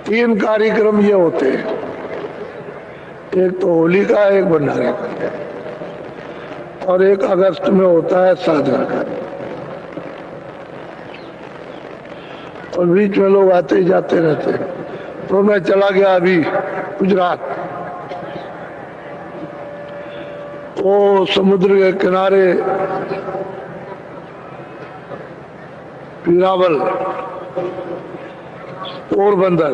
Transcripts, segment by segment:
3 कार्यक्रम ये होते हैं, एक तो होली का, एक भंडारे का, और एक अगस्त में होता है साधना का। और बीच में लोग आते ही जाते रहते हैं। तो मैं चला गया अभी गुजरात, वो समुद्र के किनारे पीरावल, पोरबंदर,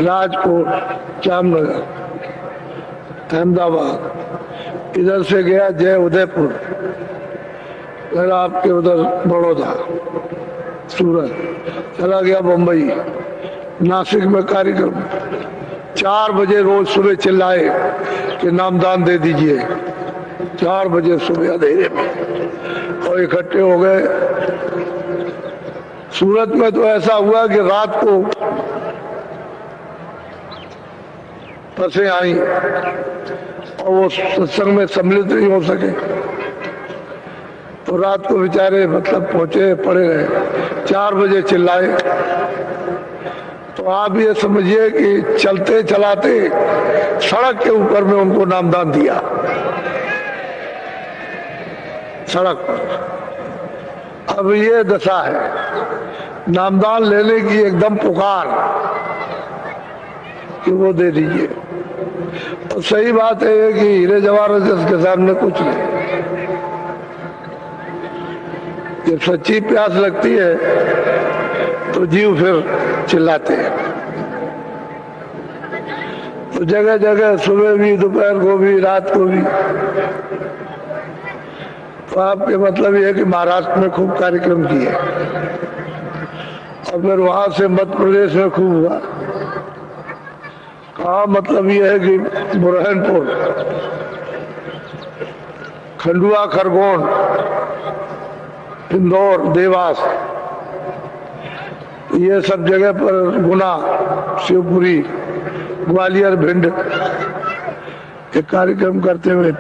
राजकोट, जामनगर, अहमदाबाद, इधर से गया जय उदयपुर, फिर आपके उधर बड़ौदा, सूरत, चला गया बम्बई, नासिक में कार्यक्रम। 4 बजे रोज सुबह चिल्लाए कि नामदान दे दीजिए, 4 बजे सुबह अंधेरे में, और इकट्ठे हो गए। सूरत में तो ऐसा हुआ कि रात को बसें आई और वो सत्संग में सम्मिलित नहीं हो सके, तो रात को बेचारे मतलब पहुंचे पड़े रहे। 4 बजे चिल्लाए। तो आप ये समझिए कि चलते चलाते सड़क के ऊपर में उनको नामदान दिया, सड़क पर। अब ये दशा है, नामदान लेने की एकदम पुकार कि वो दे दीजिए। और सही बात है कि हीरे जवाहरात के सामने कुछ नहीं। जब सच्ची प्यास लगती है तो जीव फिर चिल्लाते हैं। तो जगह जगह सुबह भी, दोपहर को भी, रात को भी। तो आपके मतलब ये है कि महाराष्ट्र में खूब कार्यक्रम किए, और फिर वहां से मध्य प्रदेश में खूब हुआ। कहा मतलब ये है कि बुरहानपुर, खंडुआ, खरगोन, इंदौर, देवास, ये सब जगह पर, गुना, शिवपुरी, ग्वालियर, भिंड, एक कार्यक्रम करते हुए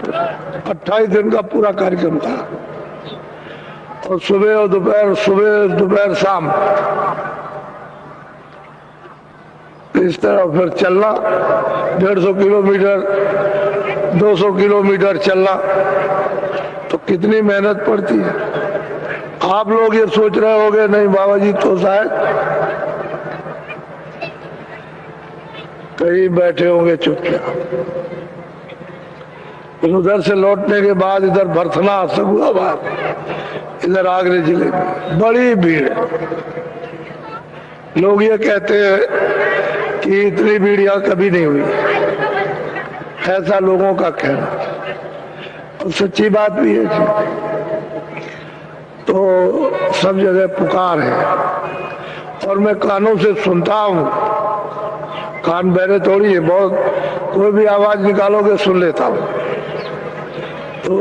28 दिन का पूरा कार्यक्रम था। और सुबह और दोपहर, सुबह दोपहर शाम, इस तरह फिर चलना, 150 किलोमीटर, 200 किलोमीटर चलना, तो कितनी मेहनत पड़ती है। आप लोग ये सोच रहे होंगे नहीं बाबा जी तो शायद कहीं बैठे होंगे चुपचाप। उधर से लौटने के बाद इधर भरथना, सगुआबाद, इधर आगरे जिले में बड़ी भीड़ है। लोग ये कहते हैं कि इतनी भीड़ यहाँ कभी नहीं हुई, ऐसा लोगों का कहना, और सच्ची बात भी है। तो सब जगह पुकार है, और मैं कानों से सुनता हूँ, कान बहरे थोड़ी है, बहुत कोई भी आवाज निकालोगे सुन लेता हूँ। तो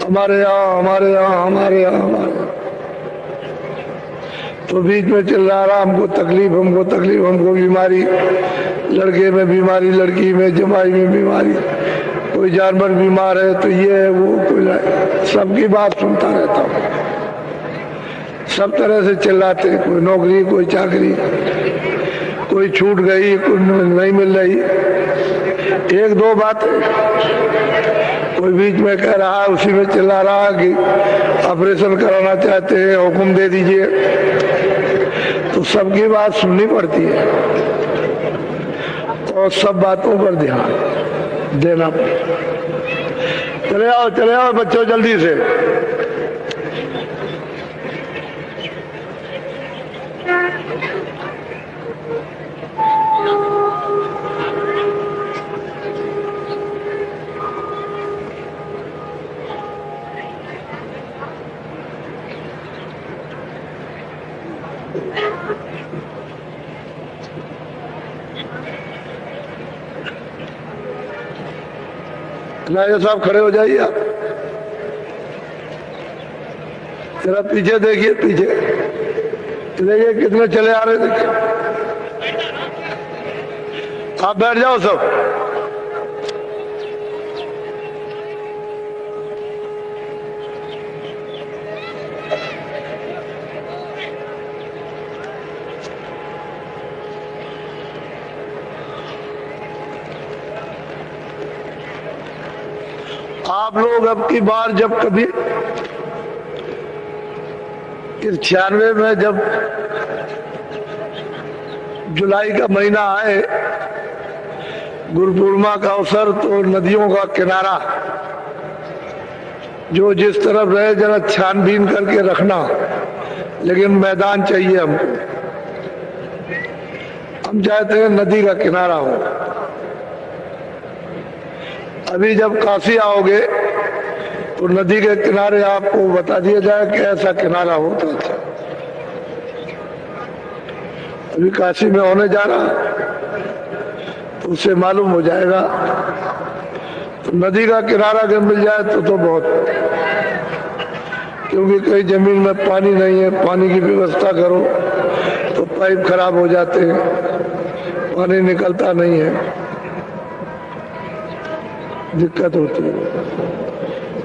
हमारे यहाँ, हमारे यहाँ, हमारे यहाँ, हमारे यहाँ, तो बीच में चिल्ला रहा, हमको तकलीफ, हमको तकलीफ, हमको बीमारी, लड़के में बीमारी, लड़की में, जमाई में बीमारी, कोई जानवर बीमार है तो ये है वो, कोई, सबकी बात सुनता रहता हूँ। सब तरह से चिल्लाते, कोई नौकरी, कोई चाकरी, कोई छूट गई, कोई नहीं मिल रही। 1-2 बात कोई बीच में कह रहा है, उसी में चिल्ला रहा कि ऑपरेशन कराना चाहते हैं, हुक्म दे दीजिए। तो सबकी बात सुननी पड़ती है, और सब बातों पर ध्यान देना पड़ता। चले आओ बच्चों जल्दी से। नायक साहब खड़े हो जाइए आप, जरा पीछे देखिए, पीछे देखिए कितने चले आ रहे, देखिए। आप बैठ जाओ सब। आप लोग अब की बार जब कभी इस 96 में जब जुलाई का महीना आए, गुरु पूर्णिमा का अवसर, तो नदियों का किनारा जो जिस तरफ रहे जरा छानबीन करके रखना, लेकिन मैदान चाहिए हमको। हम चाहते हैं नदी का किनारा हो। अभी जब काशी आओगे तो नदी के किनारे आपको बता दिया जाए कि ऐसा किनारा होता था। अभी काशी में होने जा रहा तो उससे मालूम हो जाएगा। तो नदी का किनारा अगर मिल जाए तो बहुत, क्योंकि कई जमीन में पानी नहीं है, पानी की व्यवस्था करो तो पाइप खराब हो जाते हैं, पानी निकलता नहीं है, दिक्कत होती है।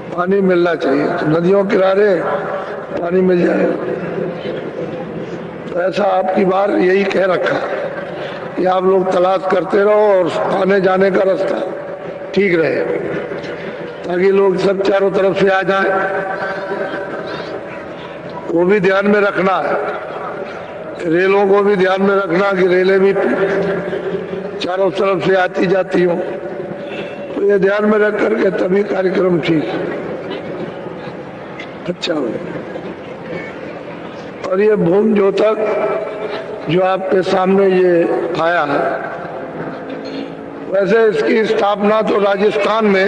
पानी मिलना चाहिए, तो नदियों किनारे पानी मिल जाए। तो ऐसा आपकी बार यही कह रखा कि आप लोग तलाश करते रहो और आने जाने का रास्ता ठीक रहे, ताकि लोग सब चारों तरफ से आ जाएं। वो भी ध्यान में रखना है, रेलों को भी ध्यान में रखना कि रेलें भी चारों तरफ से आती जाती हों। तो ये ध्यान में रख करके तभी कार्यक्रम ठीक अच्छा हो। और ये भूम ज्योतक जो आपके सामने ये आया है, वैसे इसकी स्थापना तो राजस्थान में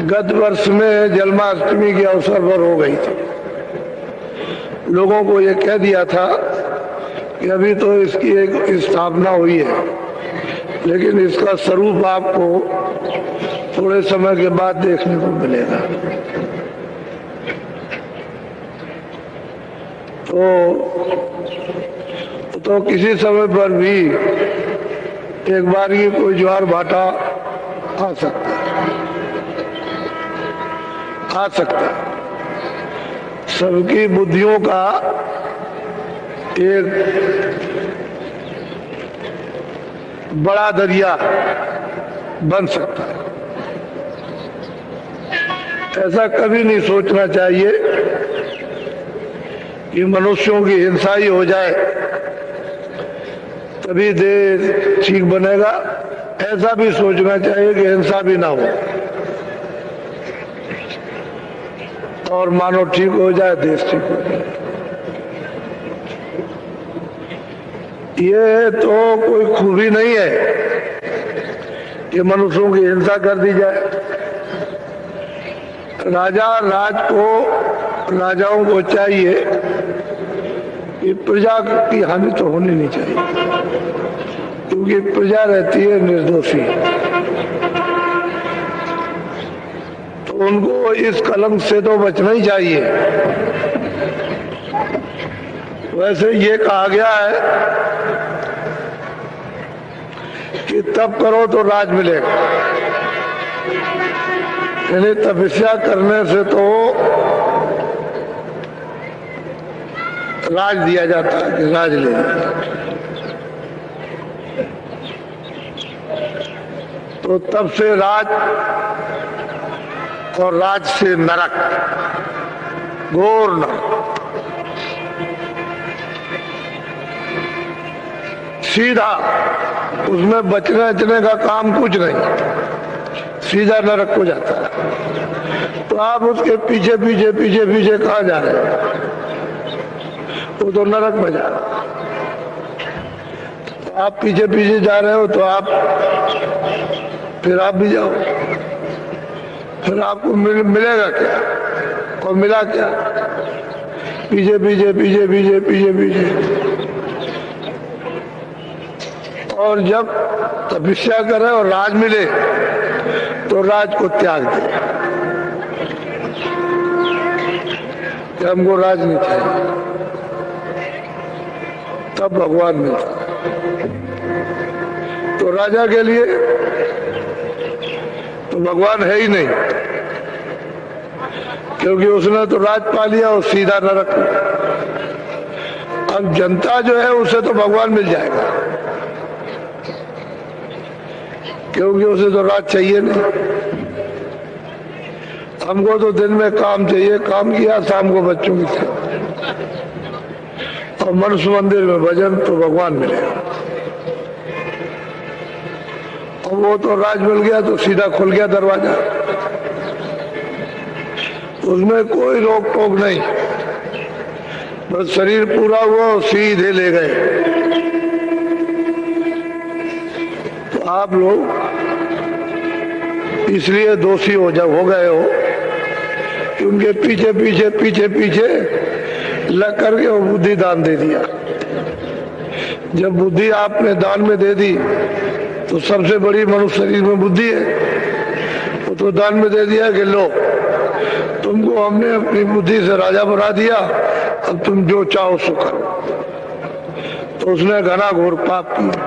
गत वर्ष में जन्माष्टमी के अवसर पर हो गई थी। लोगों को ये कह दिया था कि अभी तो इसकी एक स्थापना हुई है, लेकिन इसका स्वरूप आपको थोड़े समय के बाद देखने को मिलेगा। तो किसी समय पर भी एक बार ही कोई ज्वार भाटा आ सकता है। सबकी बुद्धियों का एक बड़ा दरिया बन सकता है। ऐसा कभी नहीं सोचना चाहिए कि मनुष्यों की हिंसा ही हो जाए तभी देश ठीक बनेगा। ऐसा भी सोचना चाहिए कि हिंसा भी ना हो और मानव ठीक हो जाए, देश ठीक हो जाए। ये तो कोई खूबी नहीं है कि मनुष्यों की हिंसा कर दी जाए। राजाओं को चाहिए कि प्रजा की हानि तो होनी नहीं चाहिए, क्योंकि प्रजा रहती है निर्दोषी। तो उनको इस कलंक से तो बचना ही चाहिए। वैसे ये कहा गया है कि तप करो तो राज मिलेगा, यानी तपस्या करने से तो राज दिया जाता है कि राज ले। तो तब से राज और राज से नरक, घोर नरक, सीधा, उसमें बचने बचने का काम कुछ नहीं, सीधा नरक को जाता है। तो आप उसके पीछे पीछे पीछे पीछे कहाँ जा रहे हैं? वो तो नरक में जा रहा है। तो आप पीछे पीछे जा रहे हो तो आप फिर आप भी जाओ, फिर आपको मिलेगा क्या? और मिला क्या? पीछे पीछे पीछे पीछे पीछे पीछे। और जब तपस्या करे और राज मिले तो राज को त्याग दे कि हमको राज नहीं चाहिए, तब भगवान मिलता। तो राजा के लिए तो भगवान है ही नहीं, क्योंकि उसने तो राज पा लिया और सीधा नरक। अब जनता जो है उसे तो भगवान मिल जाएगा, क्योंकि उसे तो राज चाहिए नहीं। हमको तो दिन में काम चाहिए, काम किया, शाम को बच्चों की सेवा, और मनुष्य मंदिर में भजन, तो भगवान मिलेगा। और वो तो राज मिल गया तो सीधा खुल गया दरवाजा, उसमें कोई रोक टोक नहीं, बस शरीर पूरा हुआ सीधे ले गए। तो आप लोग इसलिए दोषी हो गए हो कि उनके पीछे पीछे पीछे पीछे लग करके वो बुद्धि दान दे दिया। जब बुद्धि आपने दान में दे दी तो सबसे बड़ी मनुष्य शरीर में बुद्धि है, वो तो दान में दे दिया कि लो, तुमको हमने अपनी बुद्धि से राजा बना दिया, अब तुम जो चाहो सो करो। तो उसने घना घोर पाप किया।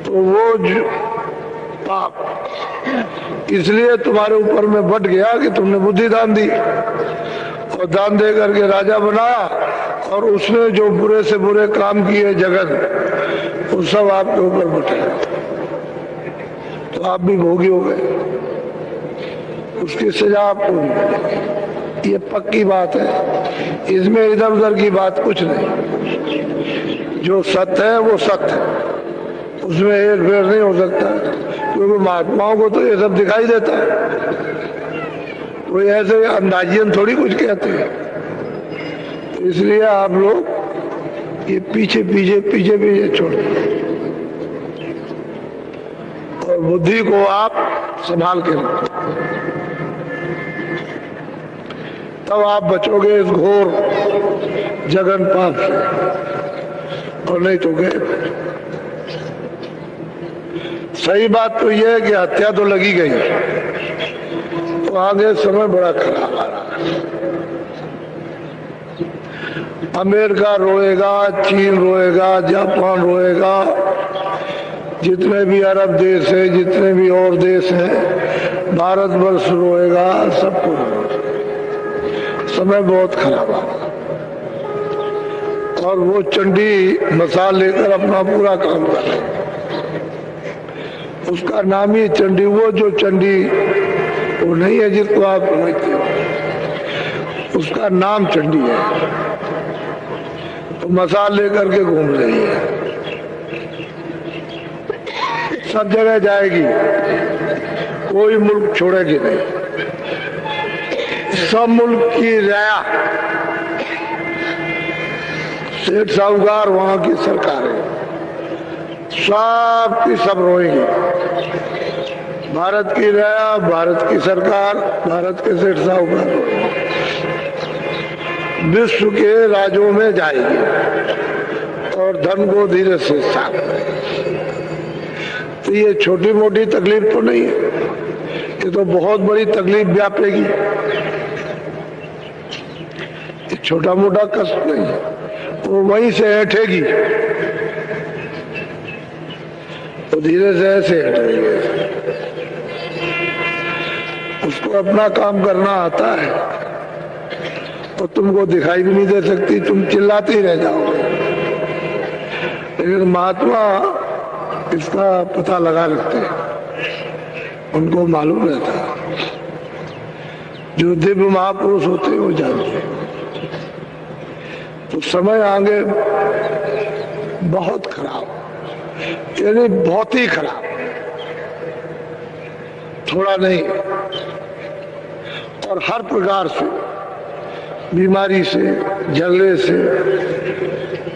तो वो पाप इसलिए तुम्हारे ऊपर में बढ़ गया कि तुमने बुद्धि दान दी, और दान दे करके राजा बनाया, और उसने जो बुरे से बुरे काम किए जगत, वो सब आपके ऊपर बटे, तो आप भी भोगी हो गए, उसकी सजा आपको भी मिलेगी। ये पक्की बात है, इसमें इधर उधर की बात कुछ नहीं। जो सत्य है वो सत्य है, उसमें एक फेर नहीं हो सकता, क्योंकि महात्माओं को तो ये सब दिखाई देता है, वो ऐसे अंदाजियन थोड़ी कुछ कहते हैं। तो इसलिए आप लोग ये पीछे पीछे पीछे पीछे छोड़ो, और बुद्धि को आप संभाल के रखो, तब आप बचोगे इस घोर जगन पाप से, और नहीं तो गए। सही बात तो यह है कि हत्या तो लगी गई, तो आगे समय बड़ा खराब आ रहा है। अमेरिका रोएगा, चीन रोएगा, जापान रोएगा, जितने भी अरब देश है, जितने भी और देश हैं, भारतवर्ष रोएगा, सबको समय बहुत खराब आ रहा। और वो चंडी मसाल लेकर अपना पूरा काम कर रहे, उसका नाम ही चंडी। वो जो चंडी वो नहीं है जिसको आप समझते हो, उसका नाम चंडी है। तो मसाल लेकर के घूम रही है, सब जगह जाएगी, कोई मुल्क छोड़ेगी नहीं। सब मुल्क की राया, सेठ साहूकार, वहां की सरकारें, सब की सब रोएंगी। भारत की राया, भारत की सरकार, भारत के सेठ साहूकार विश्व के राज्यों में जाएगी और धन को धीरे से साफ करेगी। तो ये छोटी मोटी तकलीफ तो नहीं है, ये तो बहुत बड़ी तकलीफ व्यापेगी। ये छोटा मोटा कष्ट नहीं है, वो वहीं से हटेगी, तो धीरे से ऐसे हटेगी। उसको अपना काम करना आता है, और तुमको दिखाई भी नहीं दे सकती, तुम चिल्लाते ही रह जाओगे। लेकिन महात्मा इसका पता लगा रखते हैं, उनको मालूम रहता है। जो दिव्य महापुरुष होते हैं वो जानते हैं। तो समय आगे बहुत खराब, यानी बहुत ही खराब, थोड़ा नहीं। और हर प्रकार से, बीमारी से, झगड़े से,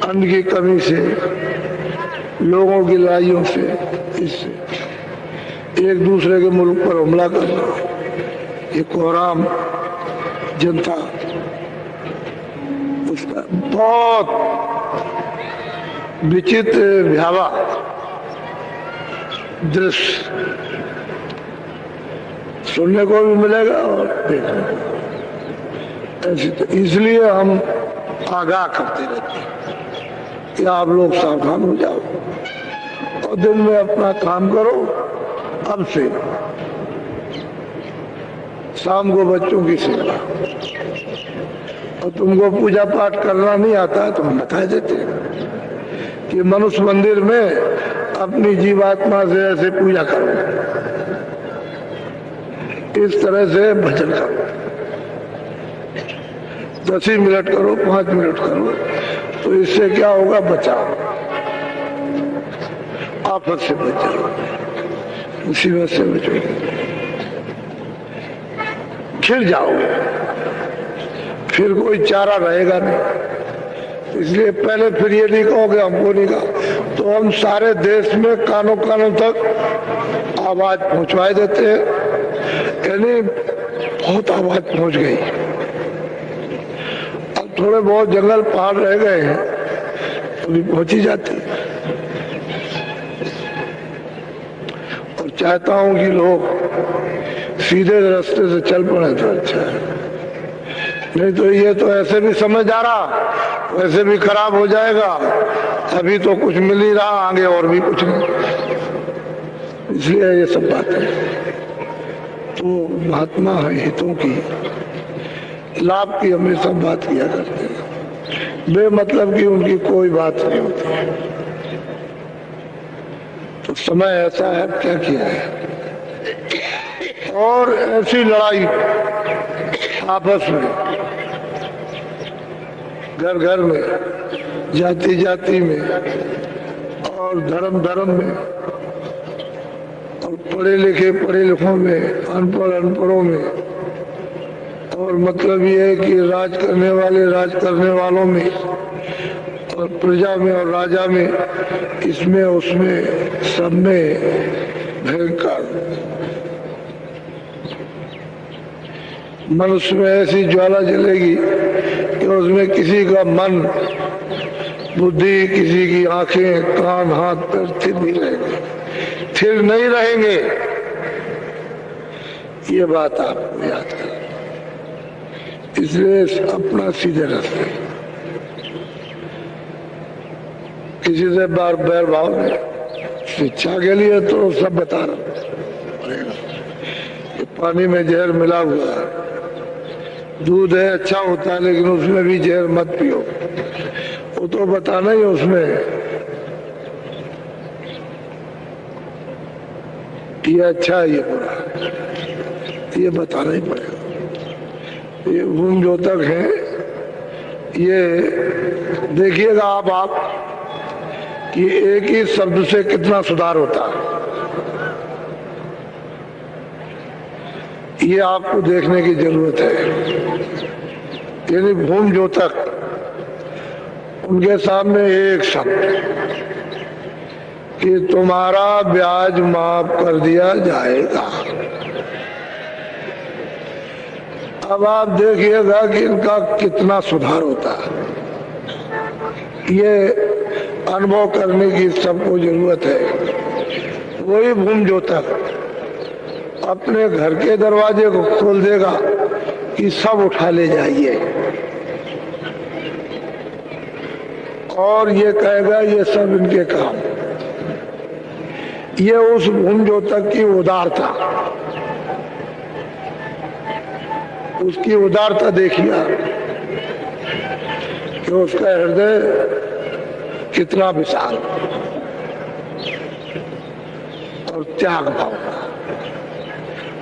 अन्न की कमी से, लोगों की लड़ाइयों से, इससे एक दूसरे के मुल्क पर हमला करना, ये कोहराम जनता, उसका बहुत विचित्र भयावह दृश्य सुनने को भी मिलेगा और देखने को। ऐसे तो इसलिए हम आगाह करते रहते हैं कि आप लोग सावधान हो जाओ और दिन में अपना काम करो। अब से शाम को बच्चों की सेवा, और तुमको पूजा पाठ करना नहीं आता है तो हम बता देते हैं कि मनुष्य मंदिर में अपनी जीवात्मा से ऐसे पूजा करो। इस तरह से भजन करो, 10 ही मिनट करो, 5 मिनट करो, तो इससे क्या होगा? बचाओ, आफत से बचाओ, मुसीबत से बचोगे, खिल जाओगे, फिर कोई चारा रहेगा नहीं। इसलिए पहले फिर ये नहीं कहोगे हमको नहीं कहा, तो हम सारे देश में कानों कानों तक आवाज पहुंचवाए देते हैं, यानी बहुत आवाज पहुंच गई। अब थोड़े बहुत जंगल पहाड़ रह गए हैं तो भी पहुंची जाती है। और चाहता हूं कि लोग सीधे रास्ते से चल पड़े तो अच्छा है, नहीं तो ये तो ऐसे भी समझ आ रहा, वैसे भी खराब हो जाएगा। अभी तो कुछ मिल ही रहा, आगे और भी कुछ नहीं, इसलिए ये सब बातें तो महात्मा है हितों की, लाभ की हमेशा बात किया करते हैं, बेमतलब की उनकी कोई बात नहीं होती। तो समय ऐसा है, क्या किया है। और ऐसी लड़ाई आपस में, घर घर में, जाति जाति में, और धर्म धर्म में, और पढ़े लिखों में, अनपढ़ अनपढ़ों में, और मतलब ये है कि राज करने वाले राज करने वालों में, और प्रजा में और राजा में, इसमें उसमें सब में भयंकर मनुष्य में ऐसी ज्वाला जलेगी कि उसमें किसी का मन बुद्धि, किसी की आंखें, कान, हाथ, पैर स्थिर नहीं रहेंगे, स्थिर नहीं रहेंगे। ये बात आपको याद कर, इसलिए अपना सीधे रास्ते, किसी से बार बैर भाव नहीं। शिक्षा के लिए तो सब बता रहा, पानी में जहर मिला हुआ है, दूध है अच्छा होता है लेकिन उसमें भी जहर मत पियो, वो तो बताना ही उसमें ये अच्छा है ये बुरा, ये बताना ही पड़ेगा। ये गुण जो तक है, ये देखिएगा आप कि एक ही शब्द से कितना सुधार होता है, ये आपको देखने की जरूरत है। यानी भूम जो तक, उनके सामने एक शब्द कि तुम्हारा ब्याज माफ कर दिया जाएगा। अब आप देखिएगा कि इनका कितना सुधार होता है, ये अनुभव करने की सबको जरूरत है। वही भूम जो तक अपने घर के दरवाजे को खोल देगा कि सब उठा ले जाइए, और ये कहेगा ये सब इनके काम। ये उस भूम जो तक की उदारता, उसकी उदारता देखिए कि उसका हृदय कितना विशाल और त्याग भाव।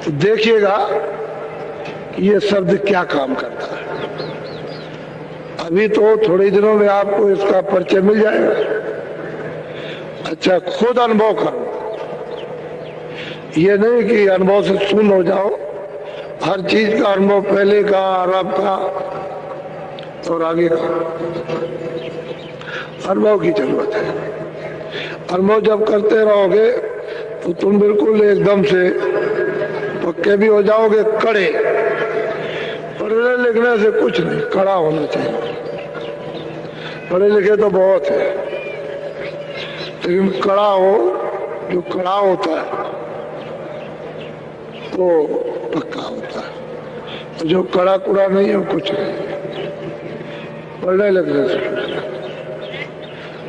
तो देखिएगा कि ये शब्द क्या काम करता है। अभी तो थोड़े दिनों में आपको इसका परिचय मिल जाएगा। अच्छा, खुद अनुभव करो, ये नहीं कि अनुभव से सुन हो जाओ। हर चीज का अनुभव, पहले का, आरब का और आगे का अनुभव की जरूरत है। अनुभव जब करते रहोगे तो तुम बिल्कुल एकदम से पक्के भी हो जाओगे, कड़े। पढ़ने लिखने से कुछ नहीं, कड़ा होना चाहिए। पढ़े लिखे तो बहुत है, लेकिन कड़ा हो, जो कड़ा होता है वो पक्का होता है। जो कड़ा कुड़ा नहीं है वो कुछ नहीं। पढ़ने लिखने से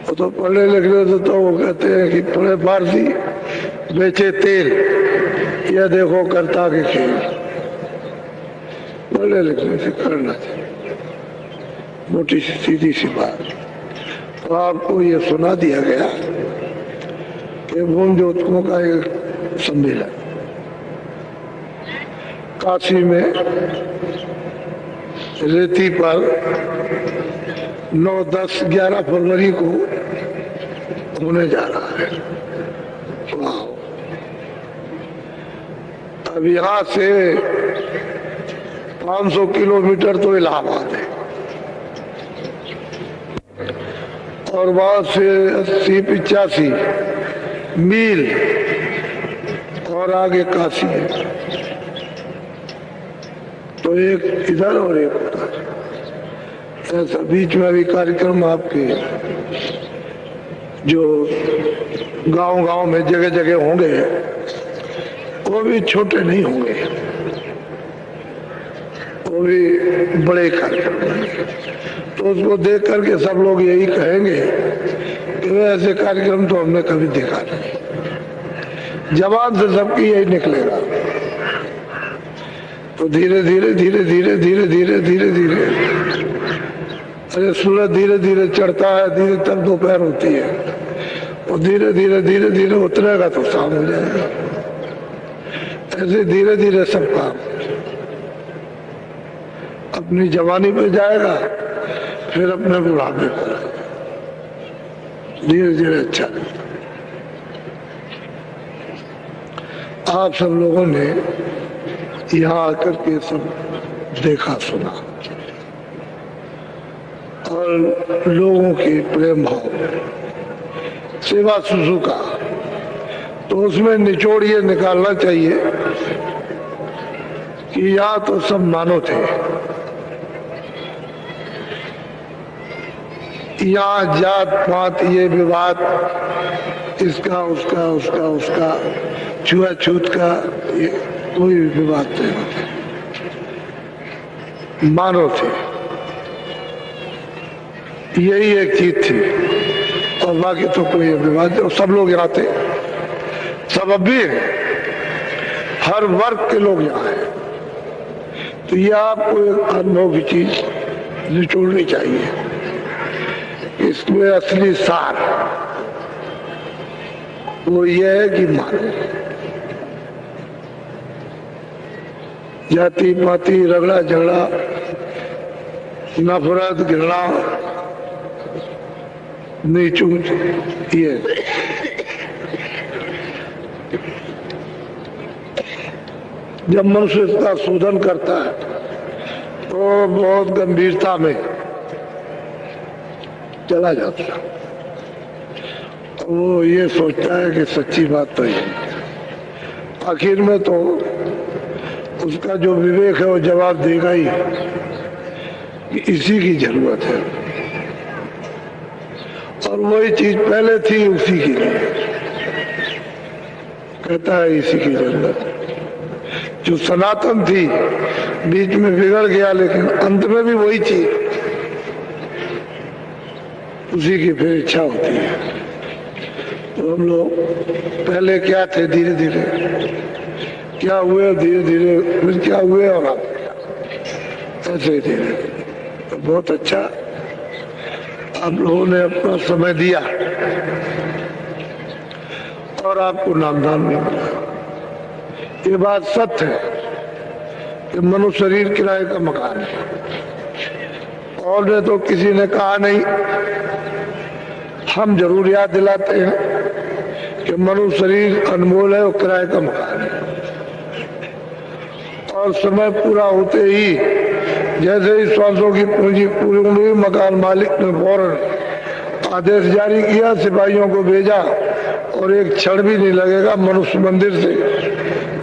वो तो पढ़ने लिखने से तो वो कहते हैं कि पढ़े फारसी बेचे तेल, यह देखो करता के खेल। पढ़ने लिखने से करना चाहिए, मोटी सी सीधी सी बात। तो आपको ये सुना दिया गया कि भूम ज्योतिकों का एक सम्मेलन, काशी में रेती पर 9, 10, 11 फरवरी को होने जा रहा है। वाह! अब यहाँ से 500 किलोमीटर तो इलाहाबाद है और वहां से 80-85 मील और आगे काशी है। तो एक इधर और एक उधर, ऐसा बीच में भी कार्यक्रम आपके जो गांव-गांव में जगह जगह होंगे, वो भी छोटे नहीं होंगे, वो भी बड़े कार्यक्रम होंगे। तो उसको देख करके सब लोग यही कहेंगे कि ऐसे कार्यक्रम तो हमने कभी देखा नहीं। जवान से सबकी यही निकलेगा। तो धीरे धीरे धीरे धीरे धीरे धीरे धीरे धीरे अरे सूरज धीरे धीरे चढ़ता है, धीरे तक दोपहर होती है, और धीरे धीरे धीरे धीरे उतरेगा तो शाम हो जाएगा। ऐसे धीरे धीरे सब काम अपनी जवानी पे जाएगा, फिर अपने बुढ़ापे पर धीरे धीरे। अच्छा, आप सब लोगों ने यहाँ आकर के सब देखा सुना और लोगों के प्रेम भाव, सेवा शुश्रूषा, तो उसमें निचोड़ ये निकालना चाहिए कि यहाँ तो सब मानव थे, यहाँ जात पात ये विवाद, इसका उसका उसका उसका छुआछूत का ये कोई विवाद नहीं होता, मानव थे। यही एक चीज थी और बाकी तो कोई विवाद। और सब लोग यहाँ थे, सब अब भी हैं, हर वर्ग के लोग यहाँ हैं। तो ये आपको एक अनुभव की चीज निचोड़नी चाहिए। इसमें असली सार वो ये है कि मानो जाति पाति रगड़ा झगड़ा नफरत घृणा नीच ऊंच, ये जब मनुष्य इसका शोधन करता है तो बहुत गंभीरता में चला जाता है। वो ये सोचता है कि सच्ची बात तो ये, आखिर में तो उसका जो विवेक है वो जवाब देगा ही कि इसी की जरूरत है, और वही चीज पहले थी उसी की लिए कहता है इसी की जरूरत। जो सनातन थी बीच में बिगड़ गया, लेकिन अंत में भी वही चीज उसी की फिर इच्छा होती है। तो हम लोग पहले क्या थे, धीरे धीरे क्या हुए, धीरे धीरे फिर क्या हुए, और आप ऐसे ही धीरे। तो बहुत अच्छा आप लोगों ने अपना समय दिया और आपको नामदान भी मिला। ये बात सत्य है कि मनुष्य शरीर किराए का मकान है, और ने तो किसी ने कहा नहीं। हम जरूर याद दिलाते हैं कि मनुष्य शरीर अनमोल है और किराए का मकान है, और समय पूरा होते ही जैसे ही श्वासों की पूंजी पूरी हुई, मकान मालिक ने फौरन आदेश जारी किया, सिपाहियों को भेजा, और एक क्षण भी नहीं लगेगा मनुष्य मंदिर से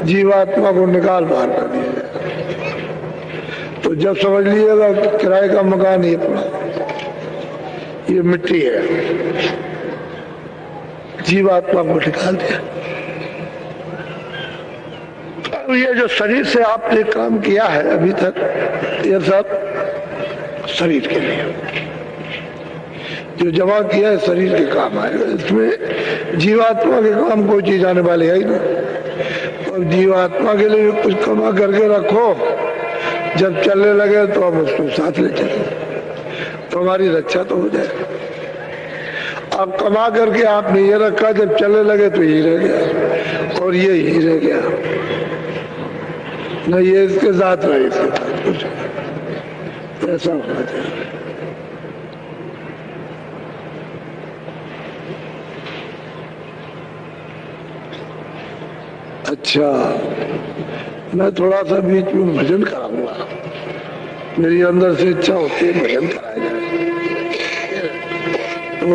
जीवात्मा को निकाल बाहर कर दिया जाए। तो जब समझ लीजिएगा कि किराए का मकान ये पड़ा, ये मिट्टी है, जीवात्मा को निकाल दिया। तो ये जो शरीर से आपने काम किया है अभी तक, ये सब शरीर के लिए जो जमा किया है शरीर के काम आएगा। इसमें जीवात्मा के काम कोई चीज आने वाली है ही नहीं। और जीवात्मा के लिए कुछ कमा करके रखो, जब चलने लगे तो हम उसको साथ ले चले, तो हमारी रक्षा तो हो जाए। अब कमा करके आपने ये रखा, जब चलने लगे तो यही रह गया, और ये ही रह गया। न ये इसके साथ रहे, इसके साथ कुछ ऐसा होना चाहिए। अच्छा, मैं थोड़ा सा बीच में भजन कराऊंगा, मेरी अंदर से इच्छा होती है भजन कराया जाए। तो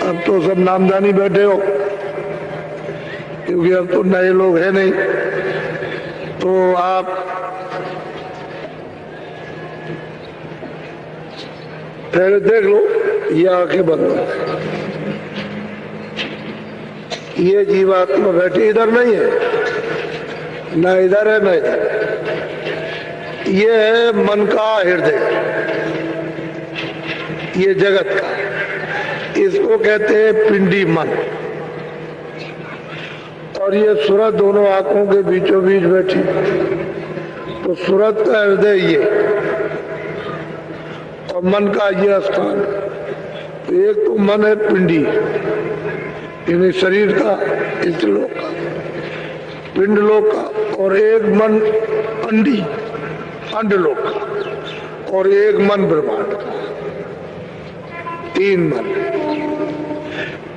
अब तो सब नामदानी बैठे हो, क्योंकि अब तो नए लोग हैं नहीं, तो आप पहले देख लो, ये आंखें बंद हो, ये जीवात्मा बैठी इधर नहीं है, ना इधर है ना इधर, ये है मन का हृदय, ये जगत का, इसको कहते हैं पिंडी मन। और ये सूरत दोनों आंखों के बीचों बीच बैठी, तो सूरत का हृदय ये और मन का ये स्थान। तो एक तो मन है पिंडी, यानी शरीर का, इस लोक का, पिंड लोक का, और एक मन अंडी, अंड लोक का, और एक मन ब्रह्मांड का। तीन मन,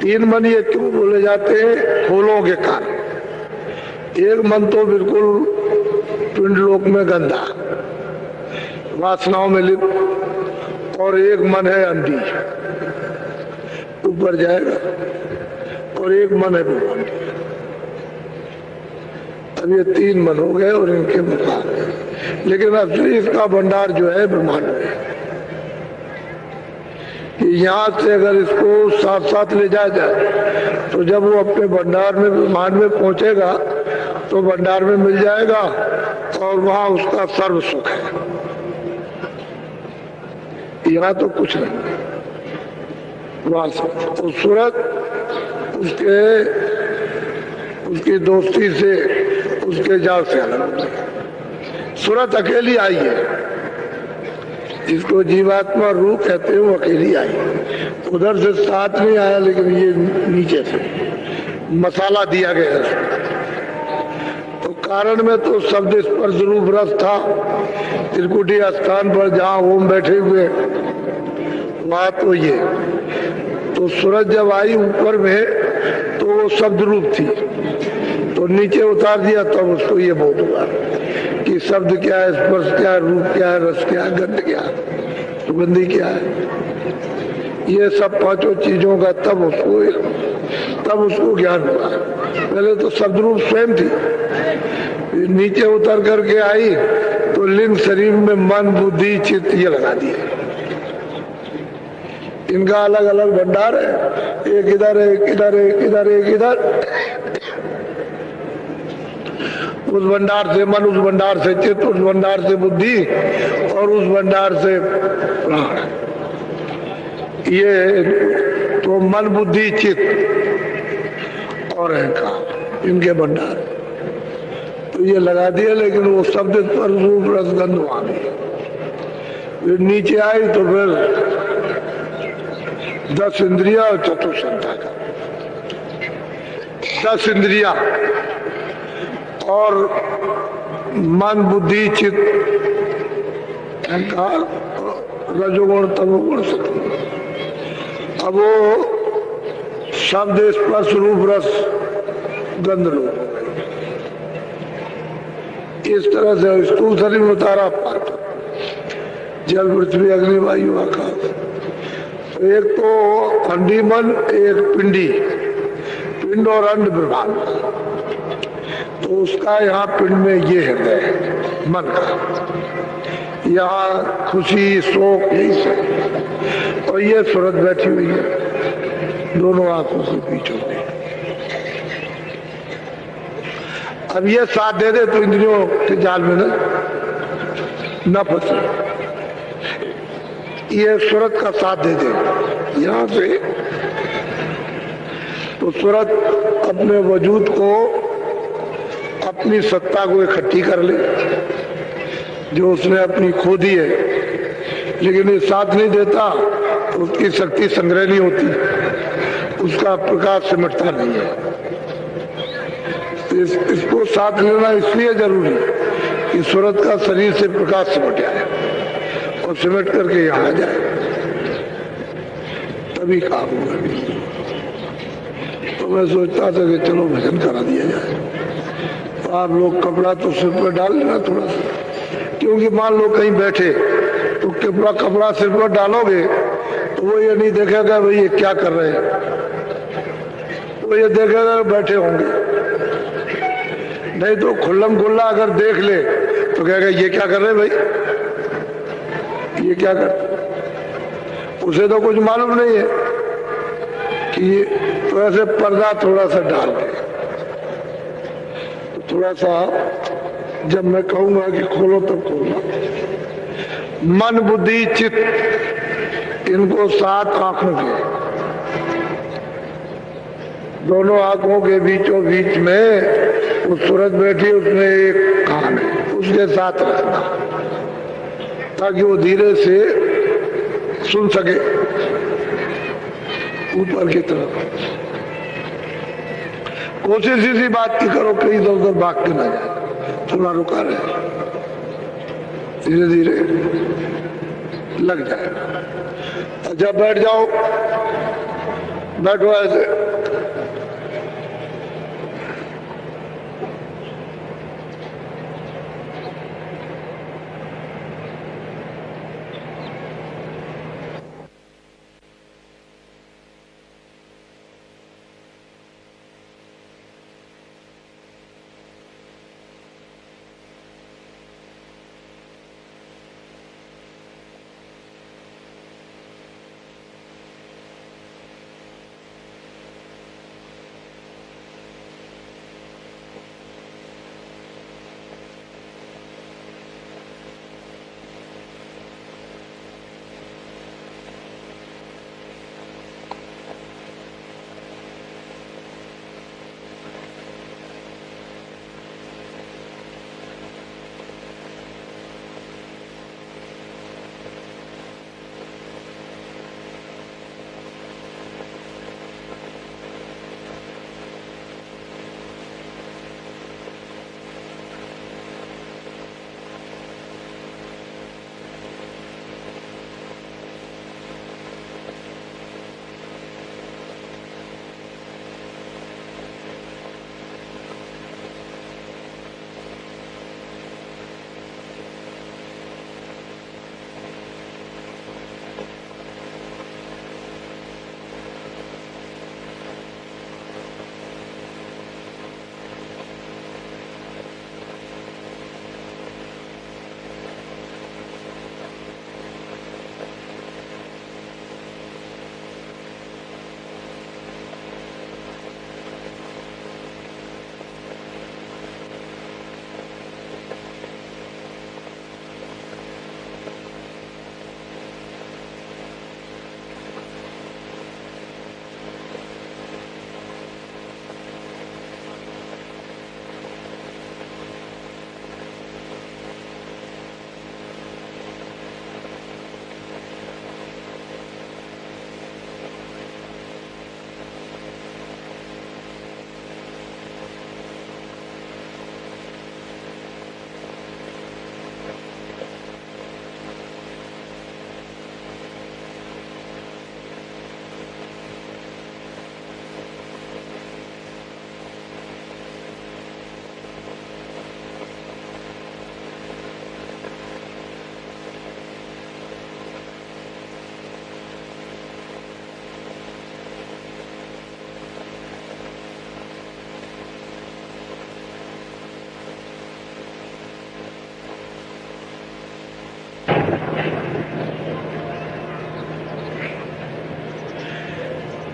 तीन मन ये क्यों बोले जाते हैं? फूलों के कारण। एक मन तो बिल्कुल पिंड लोक में गंदा, वासनाओं में लिप्त, और एक मन है अंडी, ऊपर जाएगा, और एक मन है ब्रह्मांड। अब ये तीन मन हो गए और इनके मुकाबले, लेकिन असली इसका भंडार जो है ब्रह्मांड में। यहाँ से अगर इसको साथ साथ ले जाया जाए, तो जब वो अपने भंडार में, ब्रह्मांड में पहुंचेगा, तो भंडार में मिल जाएगा और वहां उसका सर्व सुख है। यहाँ तो कुछ नहीं, वहां तो सूरत उसकी दोस्ती से, उसके जाल से अलग हो गई। सूरत अकेली आई है, जिसको जीवात्मा रूप कहते हैं, वो अकेली आई। उधर से साथ नहीं आया, लेकिन ये नीचे से मसाला दिया गया है। तो कारण में तो शब्द स्पर्श रूप रस था, त्रिकुटी स्थान पर जहाँ ओम बैठे हुए, वहां तो ये, तो सूरज जब आई ऊपर में, तो वो शब्द रूप थी, तो नीचे उतार दिया, तब तो उसको ये बोध हुआ कि शब्द क्या है, स्पर्श क्या है, रूप क्या है, रस क्या है, गंध क्या है, सुगंधी क्या है, ये सब पांचों चीजों का तब उसको ज्ञान हुआ। पहले तो शब्द रूप स्वयं थी, नीचे उतर करके आई तो लिंग शरीर में मन बुद्धि चित्त ये लगा दिए। इनका अलग अलग भंडार है, एक इधर, एक इधर, एक इधर, एक इधर। उस भंडार से मन, उस भंडार से चित्त, उस भंडार से बुद्धि, और उस भंडार से प्राण। ये तो मन बुद्धि चित्त और अहंकार, इनके भंडार तो ये लगा दिया। लेकिन वो शब्द पर रूप रस गंध वहां फिर नीचे आई, तो फिर 10 इंद्रिया और चतुर्संता का 10 इंद्रिया और मन बुद्धि चित्त अहंकार, रजोगुण तमोगुण सत्वगुण। अब वो शब्द स्पर्श रूप रस गंध रूप, इस तरह से स्थूल शरीर में उतारा पाठ, जल पृथ्वी अग्नि वायु आकाश। एक तो अंडी मन, एक पिंडी, पिंड और अंड ब्रह्मांड। तो उसका यहाँ पिंड में ये हृदय है मन का, यहाँ खुशी शोक यही सब, और ये सूरत बैठी हुई है दोनों आंखों के बीचों में। अब ये साथ दे दे तो इंद्रियों के जाल में न फंसे, ये सूरत का साथ दे दे यहाँ से, तो सूरत अपने वजूद को, अपनी सत्ता को इकट्ठी कर ले, जो उसने अपनी खो दी है। लेकिन ये साथ नहीं देता तो उसकी शक्ति संग्रह नहीं होती, उसका प्रकाश सिमटता नहीं है। इसको साथ लेना इसलिए जरूरी कि सूरत का शरीर से प्रकाश सिमट जाए और सिमट करके यहाँ आ जाए, तभी काम होगा। तो मैं सोचता था कि चलो भजन करा दिया जाए। तो आप लोग कपड़ा तो सिर पर डाल लेना थोड़ा सा, क्योंकि मान लो कहीं बैठे तो कपड़ा सिर पर डालोगे तो वो ये नहीं देखेगा भाई ये क्या कर रहे हैं, वो ये देखेगा बैठे होंगे। नहीं तो खुल्लम खुल्ला अगर देख ले तो कहेगा ये क्या कर रहे भाई, ये क्या कर। उसे तो कुछ मालूम नहीं है कि ये, तो ऐसे पर्दा थोड़ा सा डाल दे, तो थोड़ा सा जब मैं कहूंगा कि खोलो तब खोलना। मन बुद्धि चित्त इनको 7 आंखों के, दोनों आंखों के बीचों बीच में वो सूरत बैठी, उसमें एक कान है, उसके साथ रखना ताकि वो धीरे से सुन सके ऊपर की तरफ। कोशिश इसी बात की करो कहीं इधर उधर भाग के ना जाए, थोड़ा रुका रहे, धीरे धीरे लग जाएगा। अच्छा बैठ जाओ, बैठो ऐसे।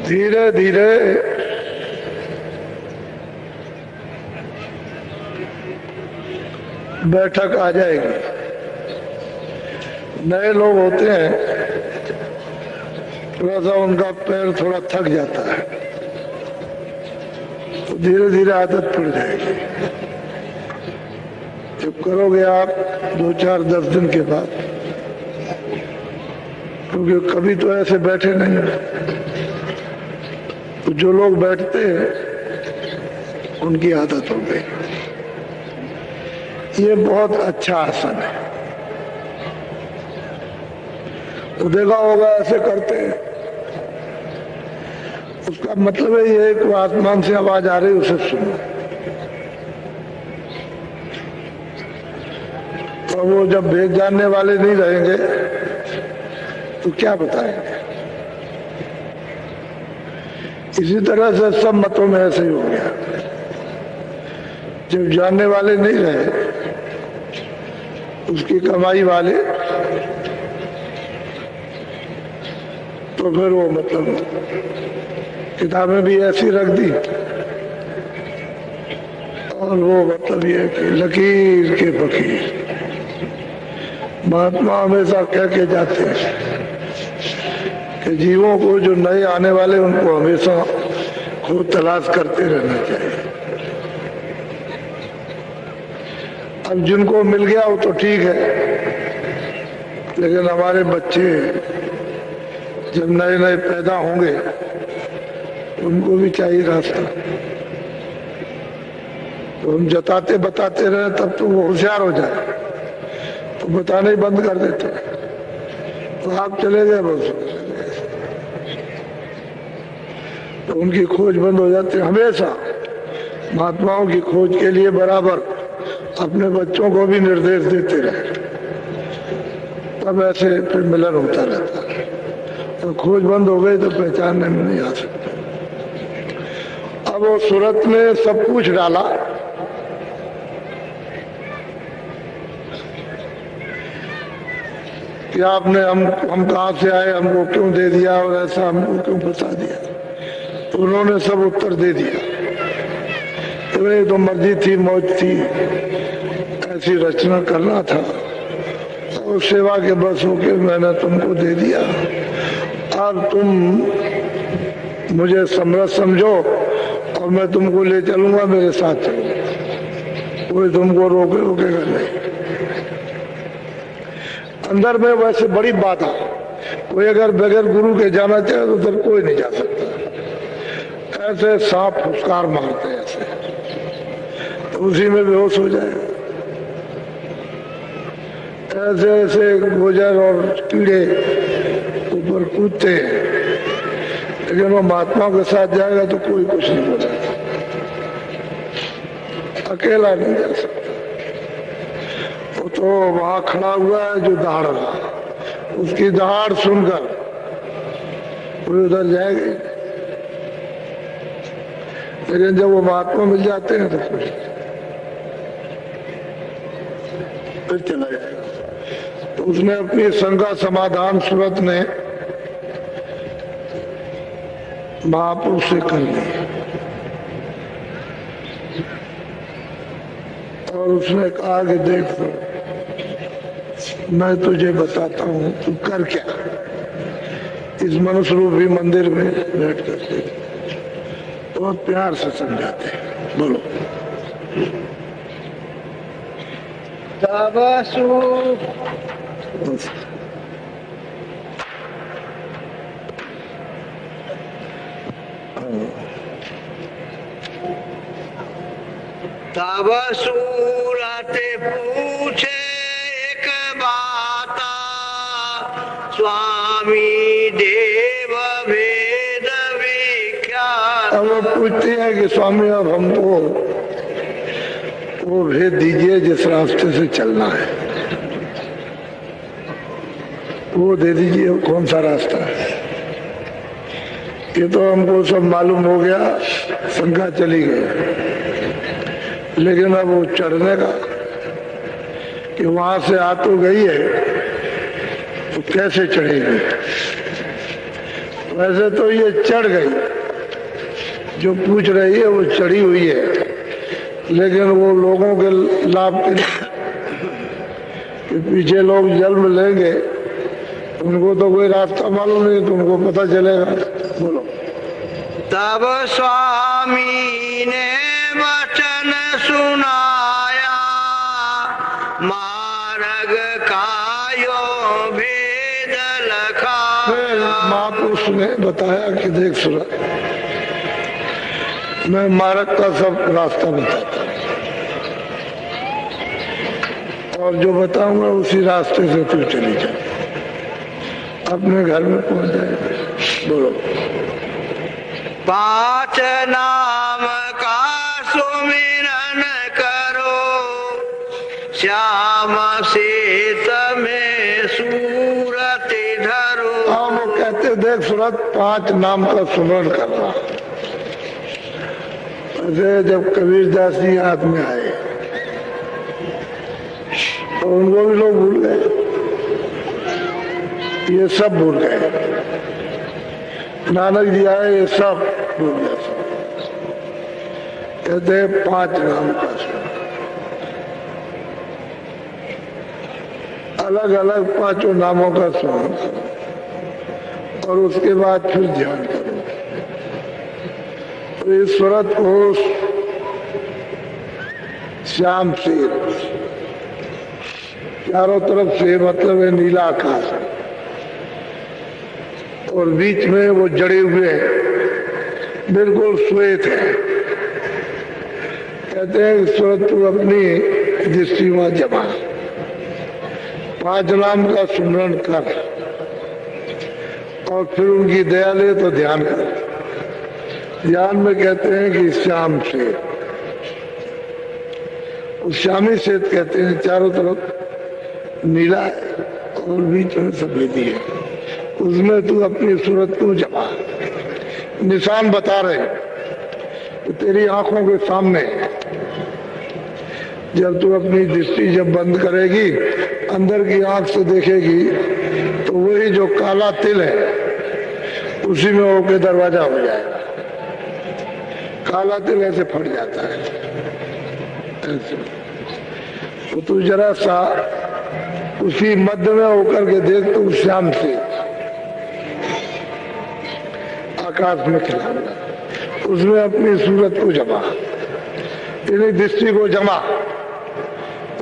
धीरे धीरे बैठक आ जाएगी। नए लोग होते हैं, थोड़ा सा उनका पैर थोड़ा थक जाता है, तो धीरे धीरे आदत पड़ जाएगी। जब करोगे आप 2-4-10 दिन के बाद, क्योंकि कभी तो ऐसे बैठे नहीं, तो जो लोग बैठते हैं उनकी आदत हो गई। ये बहुत अच्छा आसन है। तो देखा होगा ऐसे करते हैं, उसका मतलब है ये कि आसमान से आवाज आ रही उसे सुनो। तो वो जब भेद जानने वाले नहीं रहेंगे तो क्या बताएंगे। इसी तरह से सब मतों में ऐसे ही हो गया। जब जानने वाले नहीं रहे, उसकी कमाई वाले, तो फिर वो मतलब किताबें भी ऐसी रख दी और वो मतलब ये कि लकीर के फकीर। महात्मा हमेशा कह के जाते हैं कि जीवों को जो नए आने वाले उनको हमेशा खूब तलाश करते रहना चाहिए। अब जिनको मिल गया वो तो ठीक है, लेकिन हमारे बच्चे जब नए नए पैदा होंगे उनको भी चाहिए रास्ता। तो हम जताते बताते रहे तब तो वो होशियार हो जाए, तो बताने ही बंद कर देते। तो आप चले गए बस, तो उनकी खोज बंद हो जाती है। हमेशा महात्माओं की खोज के लिए बराबर अपने बच्चों को भी निर्देश देते रहे, तब ऐसे फिर मिलन होता रहता है। तो खोज बंद हो गई तो पहचानने में नहीं आ सकते। अब वो सूरत ने सब कुछ डाला, कि आपने हम कहाँ से आए, हमको क्यों दे दिया और ऐसा हमको क्यों बता दिया। तो उन्होंने सब उत्तर दे दिया। तो मर्जी थी, मौज थी, ऐसी रचना करना था और सेवा के बस होके मैंने तुमको दे दिया। अब तुम मुझे समरथ समझो और मैं तुमको ले चलूंगा, मेरे साथ चलो, कोई तुमको रोकेगा नहीं। अंदर में वैसे बड़ी बाधा, कोई अगर बगैर गुरु के जाना चाहे तो उधर कोई नहीं जा सकता। ऐसे सांप फुसकार मारते हैं ऐसे, तो उसी में बेहोश हो जाएगा। ऐसे ऐसे गुजर और कीड़े ऊपर कूदते हैं, लेकिन वो महात्मा के साथ जाएगा तो कोई कुछ नहीं बोला, अकेला नहीं जा सकता। वो तो वहां खड़ा हुआ है जो दहाड़ रहा, उसकी दहाड़ सुनकर कोई उधर जाएगा। लेकिन जब वो महात्मा मिल जाते हैं तो कुछ फिर चला जाएगा। तो उसने अपनी शंका समाधान सूरत ने महापुरुष से कर ली और उसने कहा कि देख मैं तुझे बताता हूँ तू कर क्या। इस मनुष्य रूपी मंदिर में बैठ करके बहुत प्यार से समझाते हैं। बोलो। तब सूरते पूछे एक बात, स्वामी देव भेद विख्यात। अब वो पूछते हैं कि स्वामी अब हमको वो भेद दीजिए जिस रास्ते से चलना है, वो दे दीजिए। वो कौन सा रास्ता है? ये तो हमको सब मालूम हो गया, शंका चली गई। लेकिन अब वो चढ़ने का कि वहां से आ तो गई है तो कैसे चढ़ेगी। वैसे तो ये चढ़ गई, जो पूछ रही है वो चढ़ी हुई है, लेकिन वो लोगों के लाभ के कि पीछे लोग जन्म लेंगे, उनको तो कोई रास्ता मालूम नहीं, तुमको पता चलेगा। बोलो। तब स्वामी ने वचन सुनाया, मार्ग कायो भेद लखाया। महापुरुष ने बताया कि देख सुना, मैं मार्ग का सब रास्ता बताता हूँ। और जो बताऊंगा उसी रास्ते से तू चली जा, अपने घर में पहुंच जाएगा। बोलो। 5 नाम का सुमिरन करो, श्याम सीत में सूरत धरो। हाँ, वो कहते देख सूरत 5 नाम का सुमरन करना। जब कबीरदास जी हाथ में आए तो उनको भी लोग भूल गए, ये सब भूल गए। नानक जी आए, ये सब भूल गए। कहते 5 नाम का सुमरन, अलग अलग 5 नामों का सुमरन करो और उसके बाद फिर ध्यान करो। इस सूरत को श्याम से, चारों तरफ से मतलब है नीला आकाश है और बीच में वो जड़े हुए हैं, बिल्कुल श्वेत है। कहते हैं इस सूरत को अपनी दृष्टि में जमा, 5 नाम का सुमरन कर और फिर उनकी दया ले तो ध्यान कर। ध्यान में कहते हैं कि श्याम से, उस श्यामी से कहते हैं चारों तरफ नीला है और बीच में सफेदी है, उसमें तू अपनी सूरत को जमा। निशान बता रहे तो तेरी आंखों के सामने, जब तू अपनी दृष्टि जब बंद करेगी, अंदर की आंख से देखेगी तो वही जो काला तिल है उसी में होके दरवाजा हो जाएगा। काला तिल ऐसे फट जाता है ऐसे। तो तू जरा सा उसी मध्य में होकर के देख, तो श्याम से आकाश में खिलाऊंगा, उसमें अपनी सूरत को जमा, तेरी दृष्टि को जमा,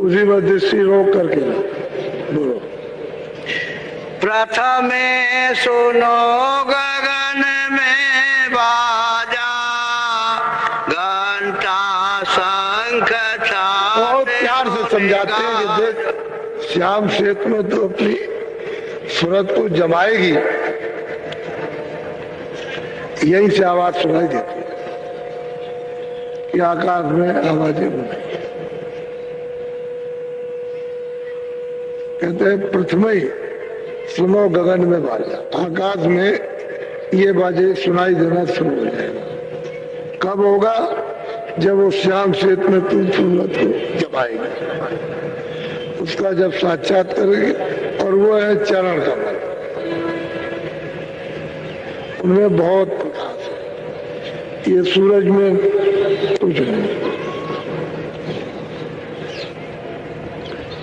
उसी में दृष्टि रोक करके बोलो। प्रथमे सुनो गगन में बाजा, घंटा शंख बहुत प्यार से समझाते हैं कि देख श्याम क्षेत्र में तो अपनी सूरत को जमाएगी, यहीं से आवाज सुनाई देती है कि आकाश में आवाजें बुलाई। कहते हैं प्रथम ही सुनो गगन में बाजा, आकाश में ये बाजे सुनाई देना शुरू हो जाएगा। कब होगा? जब वो श्याम क्षेत्र में तू सूरत को जमाएगी, उसका जब साक्षात करेगी, और वो है चरण कमल, उनमें बहुत प्रकाश है, ये सूरज में कुछ नहीं।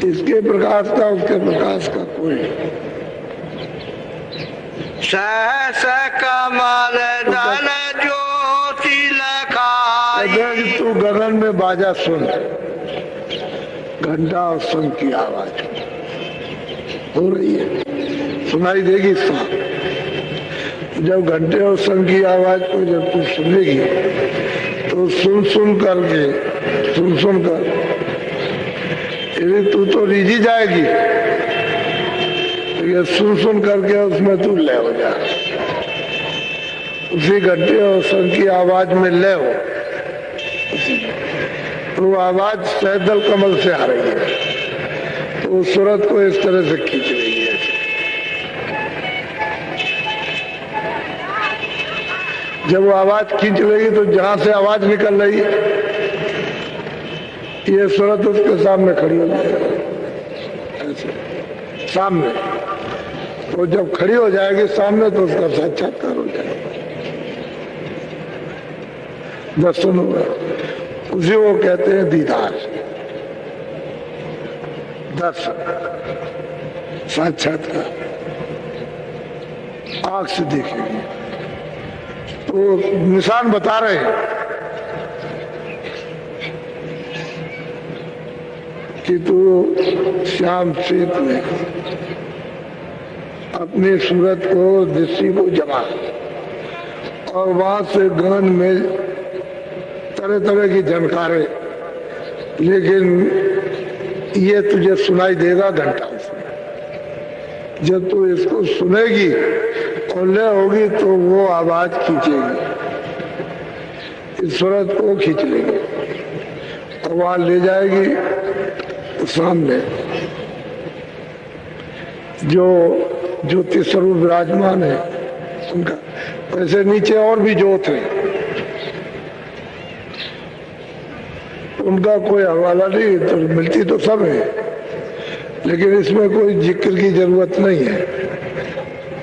इसके प्रकाश का उसके प्रकाश का कोई नहीं। सहस कमल दल ज्योति लखाई। तू गगन में बाजा सुन, घंटा और शंख की आवाज हो रही है, सुनाई देगी साफ। जब घंटे और शंख की आवाज को जब तू सुनेगी तो सुन कर तू तो रीझी जाएगी, ये सुन करके उसमें तू लय हो जा, उसी घंटे और शंख की आवाज में लय हो। तो वो आवाज सहदल कमल से आ रही है, तो उस सूरत को इस तरह से खींच रही है। जब वो आवाज खींच लेगी तो जहां से आवाज निकल रही है ये सूरत उसके सामने खड़ी हो जाएगी, ऐसे सामने। तो जब खड़ी हो जाएगी सामने तो उसका साक्षात्कार हो जाएगा, दर्शन होगा। उसी वो कहते हैं दीदार, दर्शन, साक्षात्कार, आंख से देखेंगे। तो निशान बता रहे हैं कि तू श्याम क्षेत्र में अपनी सूरत को, दृष्टि को जमा, और वहां से गगन में तरह तरह की झनकारें, लेकिन ये तुझे सुनाई देगा घंटा से। जब तू इसको सुनेगी और ले होगी तो वो आवाज खींचेगी, इस सूरत को खींच लेगी और वहां ले जाएगी सामने जो ज्योति स्वरूप विराजमान है उनका। वैसे नीचे और भी ज्योत है, उनका कोई हवाला नहीं, तो मिलती तो सब है, लेकिन इसमें कोई जिक्र की जरूरत नहीं है।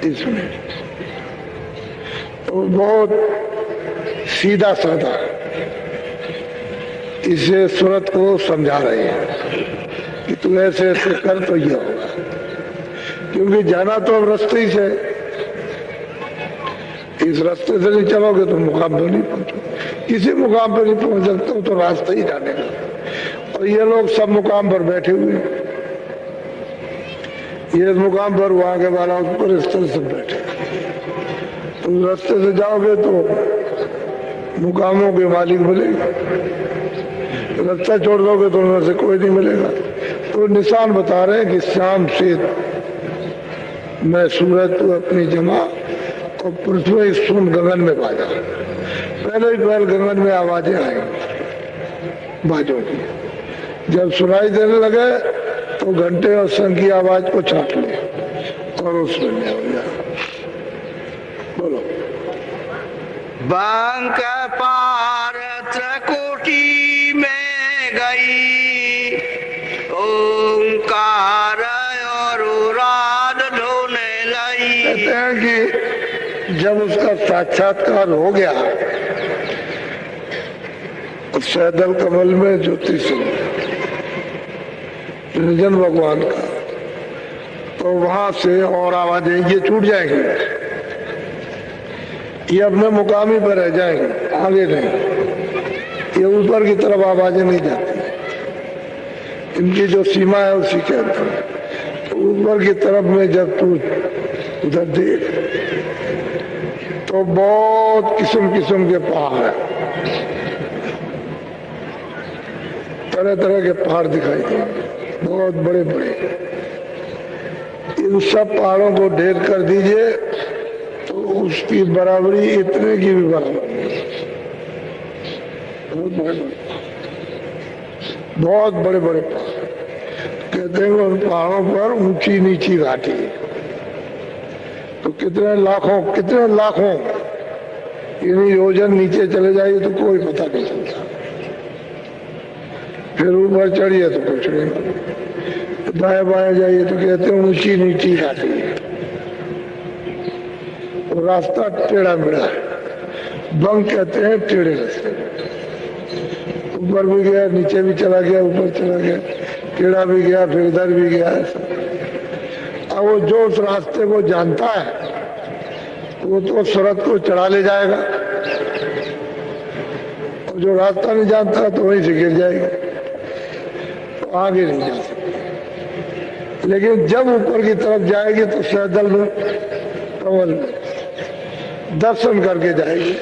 इसमें तो बहुत सीधा साधा इसे सूरत को समझा रहे हैं कि तू ऐसे ऐसे कर तो ये होगा, क्योंकि जाना तो अब रास्ते ही से, इस रास्ते से नहीं चलोगे तो मुकाम पर नहीं पहुंचोगे, किसी मुकाम पर नहीं पहुंच सकते हो, तो रास्ता ही जाने का। और ये लोग सब मुकाम पर बैठे हुए हैं, ये मुकाम पर वहां के वाला ऊपर इस तरह से बैठे। तुम रास्ते से जाओगे तो मुकामों के मालिक मिलेंगे, रास्ता छोड़ दोगे तो उनमें से कोई नहीं मिलेगा। तो निशान बता रहे हैं कि शाम से मैं सूरज को अपनी जमा और पृथ्वी सुन गगन में बाजा। पहले ही पहल गगन में आवाजें आएंगी बाजों की, जब सुनाई देने लगे तो घंटे और शंख की आवाज को छाट ले और उसमें हो जाए। बोलो। बंक पार त्रिकुटी में गई, ओंकार और राड ढोने लगी। कहते हैं कि जब उसका साक्षात्कार हो गया तो सैदल कमल में ज्योति से निर्जन भगवान का, तो वहां से और आवाजें ये छूट जाएंगी, ये अपने मुकामी पर रह जाएंगे, आगे नहीं। ये ऊपर की तरफ आवाजें नहीं जाती, इनकी जो सीमा है उसी के अंदर। तो ऊपर की तरफ में जब तू उधर देख तो बहुत किस्म किस्म के पहाड़ है, तरह तरह के पहाड़ दिखाई देंगे, बहुत बड़े बड़े। इन सब पहाड़ों को ढेर कर दीजिए तो उसकी बराबरी इतने की भी बराबर नहीं। बहुत बड़े बड़े पहाड़। कहते हैं उन पहाड़ों पर ऊंची नीची घाटी है, तो कितने लाखों यानी योजन नीचे चले जाइए तो कोई पता नहीं चलता। फिर ऊपर चढ़िए तो कुछ नहीं, दाएं बाएं जाइए तो कहते हैं ऊंची नीची घाटी है, तो रास्ता टेढ़ा मेढ़ा है। बंक कहते हैं टेढ़े रास्ते, ऊपर भी गया नीचे भी चला गया, ऊपर चला गया, टेढ़ा भी गया फिर इधर भी गया। अब वो जो उस रास्ते को जानता है वो तो सूरत को चढ़ा ले जाएगा, और जो रास्ता नहीं जानता तो वहीं से गिर जाएगा, तो आगे नहीं जा सकते। लेकिन जब ऊपर की तरफ जाएगी तो सैदल में कमल में दर्शन करके जाएगी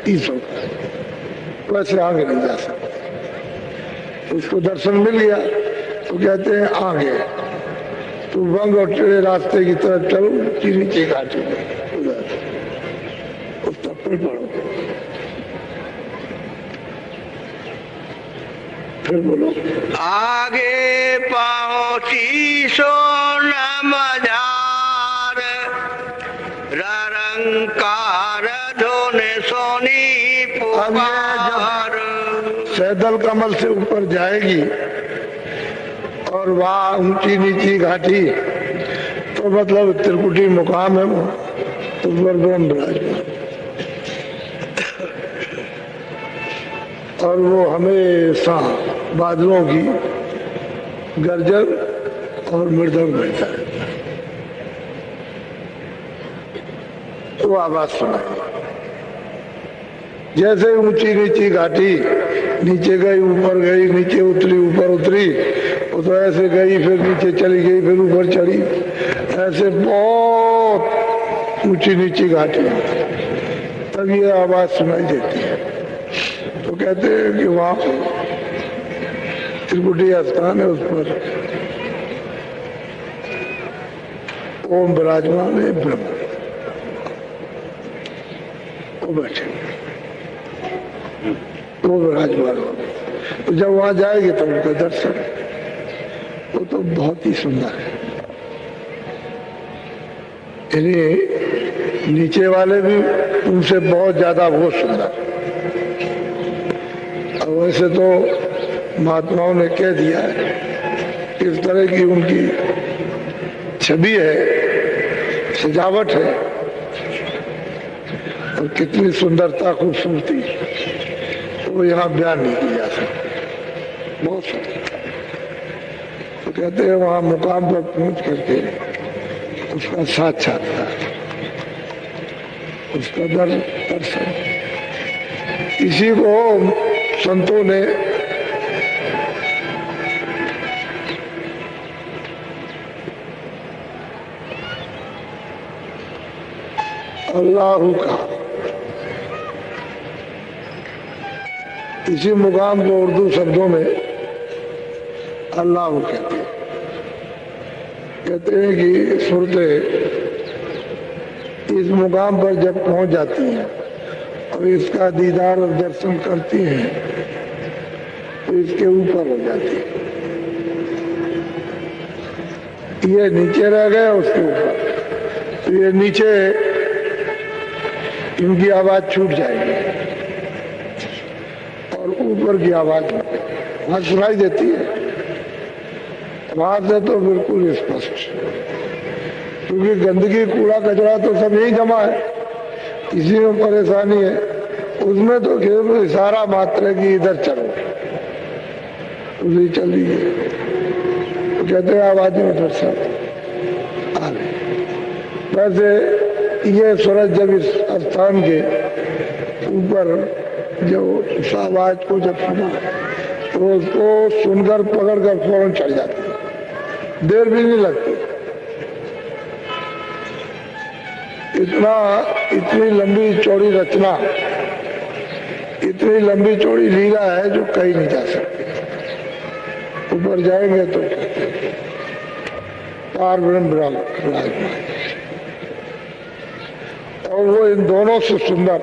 ईश्वर का, वैसे आगे नहीं जा सकते। उसको दर्शन मिल गया तो कहते हैं आगे तो बंग और टेढ़े रास्ते की तरफ चलो, नीचे घाटी में उस तक पढ़ो। फिर बोलो। आगे पहुंची सोन मजार, रंकार धोने सोनी पुकार। सैदल कमल से ऊपर जाएगी और वहाँ ऊंची नीची घाटी, तो मतलब त्रिकुटी मुकाम है वो, ऊपर ब्रह्म विराजमान, और वो हमेशा बादलों की गर्जन और मृदंग बजता है, तो आवाज सुनाई। जैसे ऊंची नीची घाटी, नीचे गई ऊपर गई, नीचे उतरी ऊपर उतरी, वो तो ऐसे गई फिर नीचे चली गई फिर ऊपर चढ़ी, ऐसे बहुत ऊंची नीची घाटी, तब ये आवाज सुनाई देती है। तो कहते हैं कि वहां त्रिकुटी स्थान है, उस पर ओम विराजमान है, ब्रह्म वो बैठे, वो विराजमान हो। तो जब वहां जाएंगे तो उनका दर्शन, वो तो बहुत ही सुंदर है। यानी नीचे वाले भी उनसे बहुत ज्यादा वो सुंदर। और वैसे तो महात्माओं ने कह दिया है किस तरह की उनकी छवि है, सजावट है, और कितनी सुंदरता खूबसूरती, वो यहाँ बयान नहीं की जा सकती। बहुत सुंदर। तो कहते हैं वहां मुकाम पर पहुंच करके उसका साक्षात्कार, उसका दर्शन, इसी को संतों ने अल्लाह का, इसी मुकाम को उर्दू शब्दों में अल्लाह कहते हैं। कहते हैं कि सूरतें इस मुकाम पर जब पहुंच जाती हैं और इसका दीदार और दर्शन करती हैं तो इसके ऊपर हो जाती है। ये नीचे रह गए, उसके ऊपर, तो ये नीचे इनकी आवाज छूट जाएगी और ऊपर की आवाज वहां सुनाई देती है। वहां से तो बिल्कुल स्पष्ट, क्योंकि गंदगी कूड़ा कचरा तो सब यही जमा है, इसी में परेशानी है। उसमें तो केवल इशारा मात्र है कि इधर चलो, उसी चल दीजिए। तो कहते हैं आवाज में दर्शन आ गए। वैसे ये सूरज जब इस स्थान के ऊपर जो उस आवाज को जब सुना तो उसको सुनकर पकड़ कर फौरन चढ़ जाती है, देर भी नहीं लगती। इतनी लंबी चौड़ी रचना, इतनी लंबी चौड़ी लीला है जो कहीं नहीं जा सकती। ऊपर जाएंगे तो पार ब्रह्म विराजमान, और वो इन दोनों से सुंदर,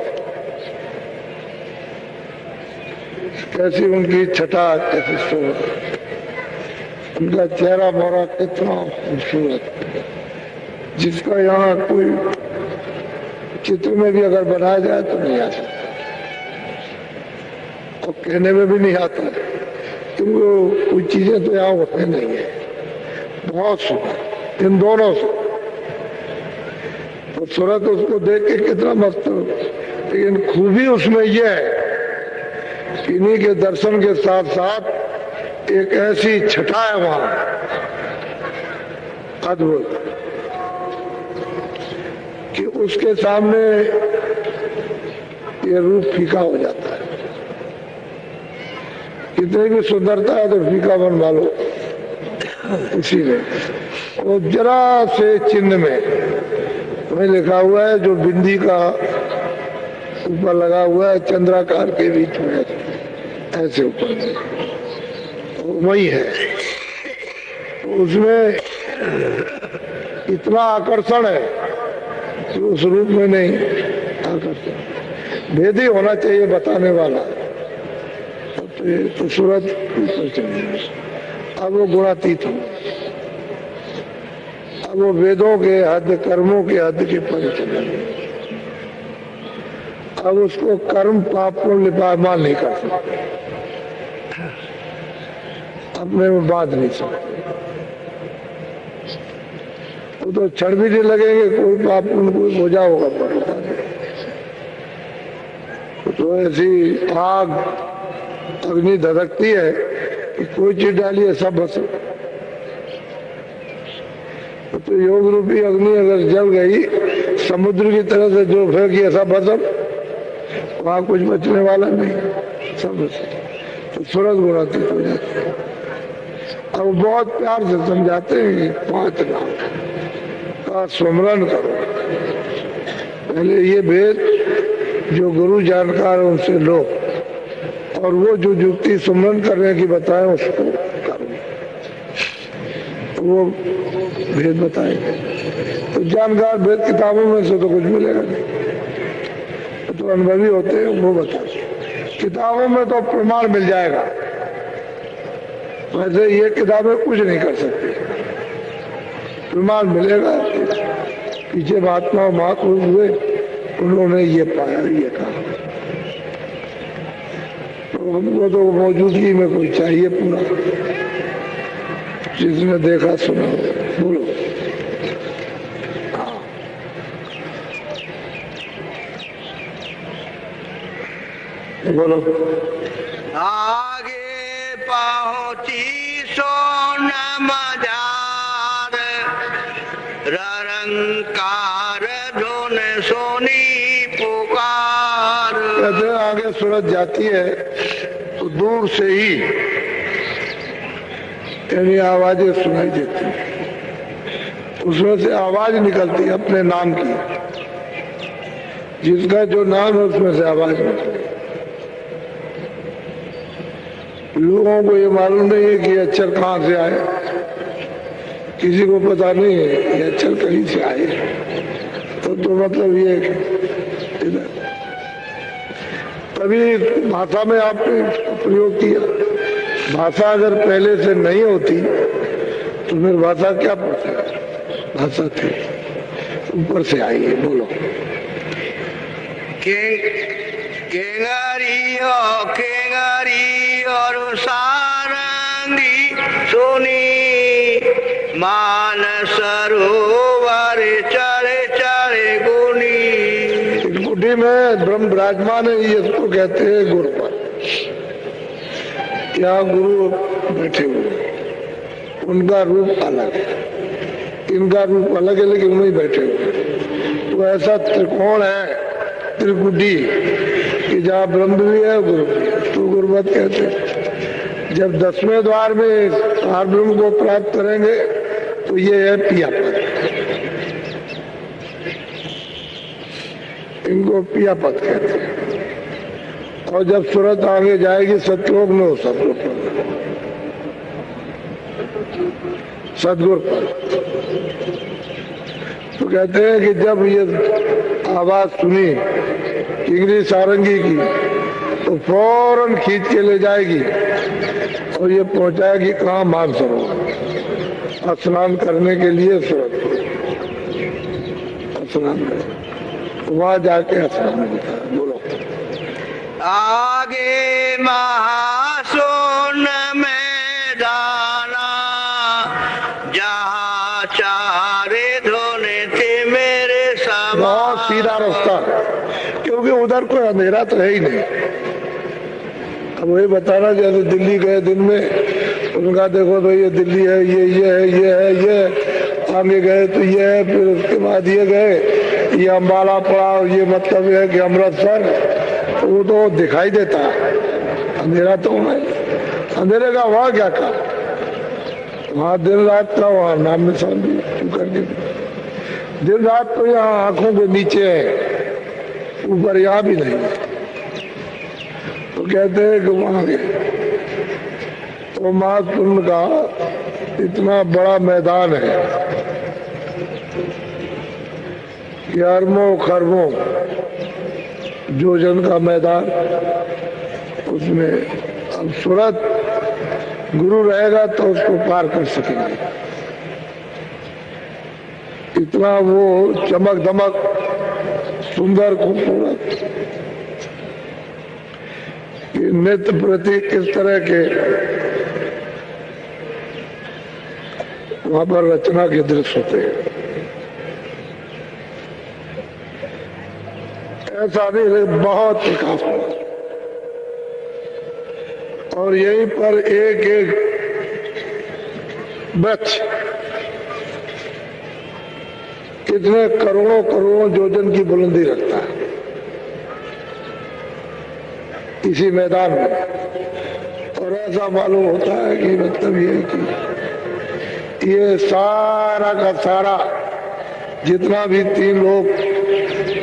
कैसी उनकी छटा, कैसी सूरत, उनका चेहरा मोहरा कितना खूबसूरत, जिसका यहाँ कोई चित्र में भी अगर बनाया जाए तो नहीं आ सकता, और कहने में भी नहीं आता, क्योंकि कोई चीजें तो यहाँ होते नहीं है। बहुत सुंदर इन दोनों से, तो सूरत उसको देख के कितना मस्त हो, लेकिन खूबी उसमें यह है कि इन्हीं के दर्शन के साथ साथ एक ऐसी छटा है वहां अद्भुत कि उसके सामने ये रूप फीका हो जाता है। कितनी भी सुंदरता है तो फीका बन मालो। इसीलिए वो जरा से चिन्ह में लिखा हुआ है, जो बिंदी का ऊपर लगा हुआ है चंद्राकार के बीच में, ऐसे ऊपर वही है। उसमें इतना आकर्षण है कि उस रूप में नहीं आकर्षण, भेद ही होना चाहिए बताने वाला। तो सूरत ऊपर चली, अब वो गुणातीत हो, अब वो वेदों के हद, कर्मों के हद के परे चले। अब उसको कर्म पाप को लिपायमान नहीं कर सकते, अपने में बांध नहीं सकते। वो तो क्षण भी नहीं लगेंगे, कोई पाप उनको बोझा होगा पड़ता है। तो ऐसी आग अग्नि धधकती है कि कोई चीज डालिए सब भस्म। तो योग रूपी अग्नि अगर जल गई समुद्र की तरह से, जो फेंकी सब भस्म, वहां कुछ बचने वाला नहीं, सब भस्म। तो सूरज गुणातीत हो जाती है। अब बहुत प्यार से समझाते हैं कि 5 नाम का स्मरण करो। पहले ये भेद जो गुरु जानकार है उनसे लो, और वो जो युक्ति सुमरन करने की बताए उसको करो, वो भेद बताएंगे। तो जानकार भेद किताबों में से तो कुछ मिलेगा नहीं, तो अनुभवी होते हैं वो बताते। किताबों में तो प्रमाण मिल जाएगा, वैसे ये किताबें कुछ नहीं कर सकती। प्रमाण मिलेगा, पीछे महात्मा महापुरुष हुए, उन्होंने ये पाया, ये कहा। तो हमको तो मौजूदगी में कोई चाहिए पूरा, जिसने देखा सुना। बोलो। बोलो। आगे पहुंची सोनम जार, रंकार धुन सोनी पुकार। कहते हैं आगे सूरज जाती है तो दूर से ही यानी आवाजें सुनाई देती हैं, उसमें से आवाज निकलती है अपने नाम की, जिसका जो नाम है उसमें से आवाज निकलती है। लोगों को ये मालूम नहीं है कि ये अक्षर कहाँ से आए, किसी को पता नहीं है ये अक्षर कहीं से आए। तो मतलब ये इधर तभी भाषा में आपने प्रयोग किया। भाषा अगर पहले से नहीं होती तो फिर भाषा क्या पड़ता है? भाषा थी, ऊपर से आई है। बोलो। केंगरी और सारंगी सुनी, मान सरोवर चढ़े चढ़े गुनी। गुडी में ब्रह्म विराजमान है, ये इसको कहते हैं गुरुपद। क्या गुरु बैठे हुए, उनका रूप अलग है, इनका रूप अलग है, लेकिन वही बैठे हुए। तो ऐसा त्रिकोण है त्रिकुटी कि जहाँ ब्रह्म भी है गुरु भी है, तो गुरुपद कहते हैं। जब 10वें द्वार में पार ब्रह्म को प्राप्त करेंगे तो ये है पिया पद, इनको पिया पद कहते हैं। और जब सूरत आगे जाएगी सतलोक में हो सतलोक सदगुरु पद। तो कहते हैं कि जब ये आवाज सुनी किंगरी सारंगी की तो फौरन खींच के ले जाएगी और ये पहुंचाएगी कहाँ? मानसरोवर, स्नान करने के लिए सूरत स्नान कर, वहां जाके स्नान होता है। बोलो। आगे महासोन में दाना, जहाँ चारे धोने थे मेरे समान। बहुत सीधा रास्ता है, क्योंकि उधर कोई अंधेरा तो है ही नहीं। अब वही बताना, जैसे दिल्ली गए दिन में, उनका देखो तो ये दिल्ली है, ये है, ये है, ये आगे गए तो ये है, फिर उसके बाद ये गए, ये अम्बाला पड़ा, ये मतलब है कि अमृतसर, तो वो तो दिखाई देता है, अंधेरा तो है। अंधेरे का वहाँ क्या काम, वहाँ दिन रात का वहाँ नाम निशान भी करके, दिन रात तो यहाँ आंखों के नीचे है, ऊपर यहाँ भी नहीं है। तो कहते हैं कि वहां गए तो महाकुंभ का इतना बड़ा मैदान है कि अरबों खरबों योजन का मैदान, उसमें अब सूरत गुरु रहेगा तो उसको पार कर सकेंगे। इतना वो चमक दमक सुंदर खूबसूरत नित्य प्रति किस तरह के वहां पर रचना के दृश्य होते हैं। ऐसा नहीं, बहुत प्रकाश और यहीं पर एक एक वृक्ष कितने करोड़ों करोड़ों योजन की बुलंदी रखता है इसी मैदान में। और ऐसा मालूम होता है कि मतलब ये कि ये सारा का सारा जितना भी 3 लोग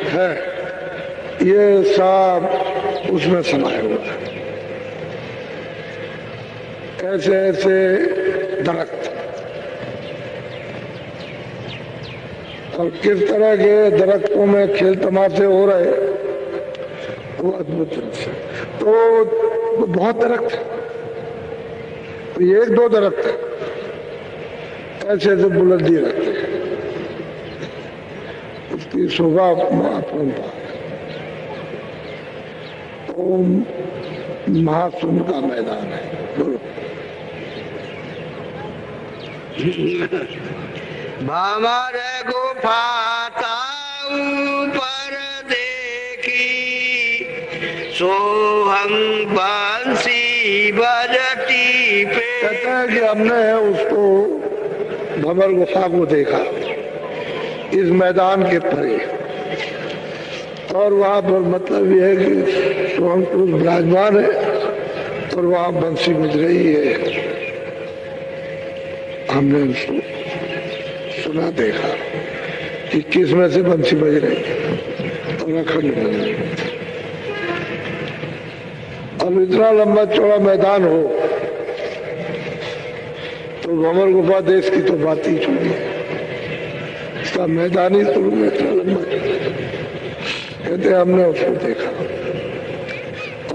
है, ये सब उसमें समाये हुआ है। ऐसे ऐसे दरख्त, और किस तरह के दरख्तों में खेल तमाशे हो रहे वो अद्भुत दृश्य। तो बहुत दरख्त, तो ये एक दो दरख्त ऐसे ऐसे बुलंदी रखते हैं, उसकी शोभा अपरंपार। ओम महासुंद का मैदान है। बोलो। भमर गुफा ऊपर देखी, सोहंग बंसी बजती पे। कहते हैं कि हमने उसको भंवर गुफा को देखा इस मैदान के परे, और वहां पर मतलब यह है कि सोहंग पुरुष विराजमान है और वहां बंसी बज रही है। हमने उसको सुना, देखा कि किस में से बंसी बज रही है और अखंड बज रही है। अब इतना लंबा चौड़ा मैदान हो तो भंवर गुफा देश की तो बात ही छोड़ी है, इसका मैदान ही शुरू में इतना लंबा। कहते हमने उसको देखा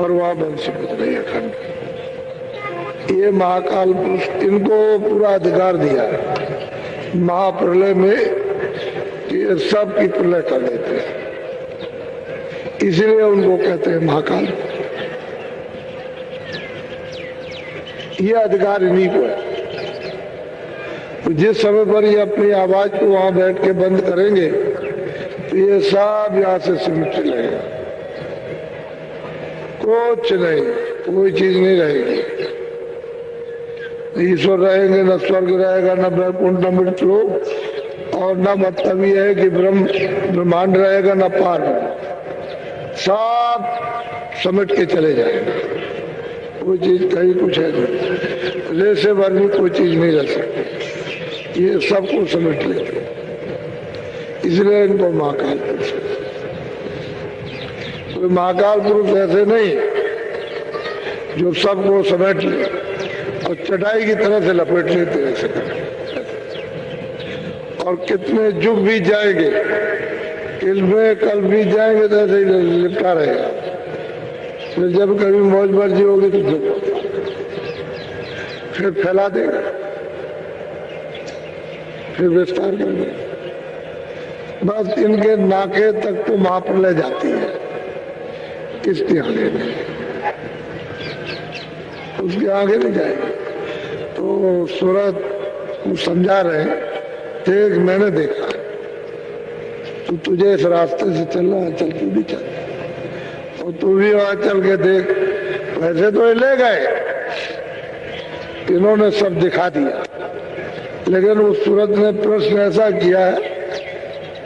और वहां बंसी बज रही है अखंड। ये महाकाल पुरुष, इनको पूरा अधिकार दिया है महाप्रलय में कि सब की प्रलय कर देते हैं, इसलिए उनको कहते हैं महाकाल। ये अधिकार इन्हीं को है। तो जिस समय पर ये अपनी आवाज को वहां बैठ के बंद करेंगे तो ये सब यहां से सिमट चलेगा, कुछ नहीं, कोई चीज नहीं रहेगी। ईश्वर रहेंगे, न स्वर्ग रहेगा, न वैकुंठ, न मृत्युलोक, और न मतलब ये है कि ब्रह्मांड रहेगा, न पार, सब समेट के चले जाएंगे। कोई चीज कहीं कुछ है नहीं, रेसे भर में कोई चीज नहीं रह सकती, ये सबको समेट लेते, इसलिए इनको महाकाल पुरुष। कोई महाकाल पुरुष ऐसे नहीं जो सबको समेट ले और चटाई की तरह से लपेट लेते ऐसे। और कितने युग बीत जाएंगे, किल्मे कल बीत जाएंगे तो ऐसे ही लिपटा रहेगा। फिर जब कभी मौज मर्जी होगी तो फिर फैला देगा, फिर विस्तार कर देगा। बस इनके नाके तक तो महाप्रलय जाती है, इसके आगे नहीं, उसके आगे नहीं जाएगी। तो सूरत को समझा रहे, देख मैंने देखा, तो तुझे इस रास्ते से चलना है, चल तू भी चल, और तू भी वहां चल के देख। वैसे तो ये ले गए, इन्होंने सब दिखा दिया, लेकिन उस सूरत ने प्रश्न ऐसा किया है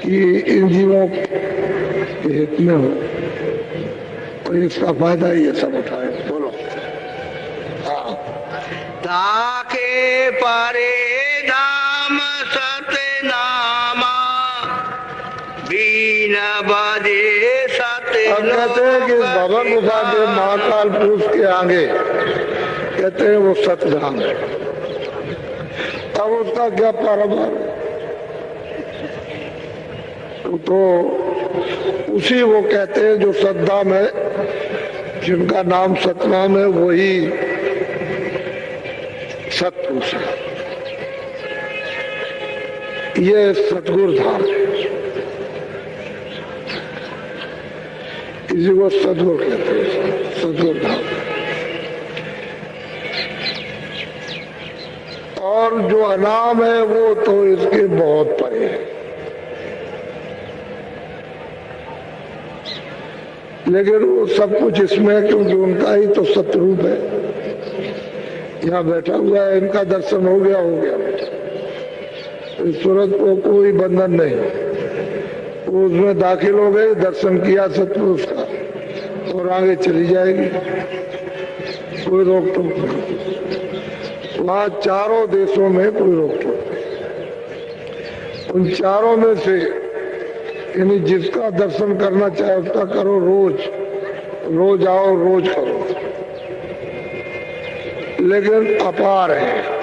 कि इन जीवों के हित में हो, और इसका फायदा ये सब उठाए। बोलो। हाँ। ताके परे धाम सतनामा, बीन बजे सत। अब कहते हैं कि भंवर गुफा के महाकाल पुरुष के आगे कहते हैं वो सतधाम है। अब उसका क्या पारंपर है, तो उसी वो कहते हैं जो सतधाम है, जिनका नाम सतनाम है, वही सतपुरुष है। ये सतगुरु धाम है, इसी को सतगुरु कहते हैं, सतगुरु धाम। और जो अनाम है वो तो इसके बहुत परे है, लेकिन वो सब कुछ इसमें है क्योंकि उनका ही तो सतरूप है। यहाँ बैठा हुआ है, इनका दर्शन हो गया इस सूरत को कोई बंधन नहीं, वो उसमें दाखिल हो गए, दर्शन किया सतपुरुष का, और आगे चली जाएगी, कोई रोक टोक नहीं। वहाँ चारों देशों में कोई रोक टोक नहीं। उन चारों में से यानी जिसका दर्शन करना चाहे उसका करो, रोज रोज आओ, रोज करो, लेकिन अपार है।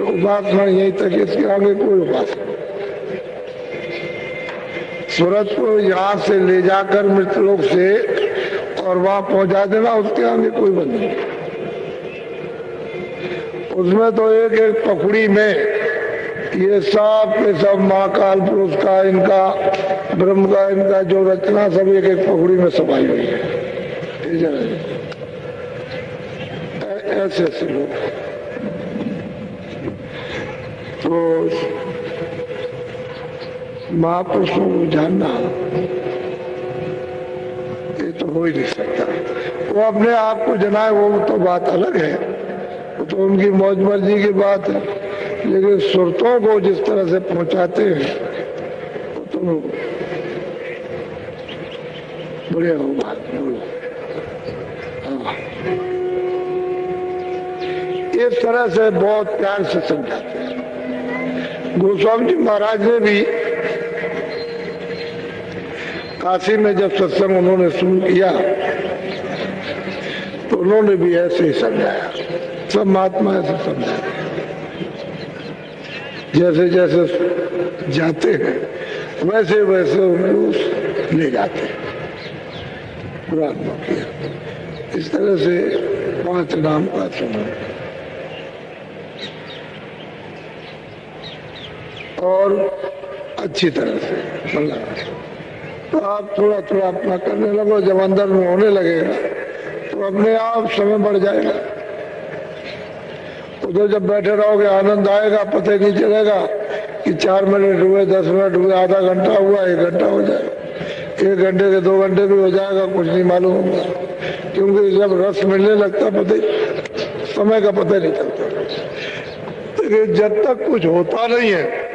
उपासना यही तक, इसके आगे कोई उपासना। सूरज को यहाँ से ले जाकर मृतलोक से और वहां पहुंचा देना, उसके आगे कोई बंधन नहीं। उसमें तो एक एक पखड़ी में ये सब के सब महाकाल पुरुष का, इनका ब्रह्म का, इनका जो रचना सब एक एक पखड़ी में समाई हुई है। ऐसे ऐसे लोग तो महापुरुषों को जानना ये तो हो ही नहीं सकता। वो अपने आप को जनाए वो तो बात अलग है, वो तो उनकी मौज मर्जी की बात है, लेकिन सुरतों को जिस तरह से पहुंचाते हैं वो तो बड़े हो बात। इस तरह से बहुत प्यार से समझाते हैं। गोस्वामी जी महाराज ने भी काशी में जब सत्संग उन्होंने शुरू किया तो उन्होंने भी ऐसे ही समझाया। सब महात्मा ऐसे समझाते हैं, जैसे जैसे जाते हैं वैसे वैसे उनको ले जाते हैं। पुराण किया इस तरह से 5 नाम का समूह और अच्छी तरह से तो आप थोड़ा थोड़ा अपना करने लगो। जब अंदर में होने लगेगा तो अपने आप समय बढ़ जाएगा। तो जब बैठे रहोगे आनंद आएगा, पता ही नहीं चलेगा कि 4 मिनट हुए, 10 मिनट हुए, आधा घंटा हुआ, 1 घंटा हो जाएगा, 1 घंटे के 2 घंटे भी हो जाएगा, कुछ नहीं मालूम होगा। क्योंकि जब रस मिलने लगता पता ही समय का पता नहीं चलता। लेकिन जब तक कुछ होता नहीं है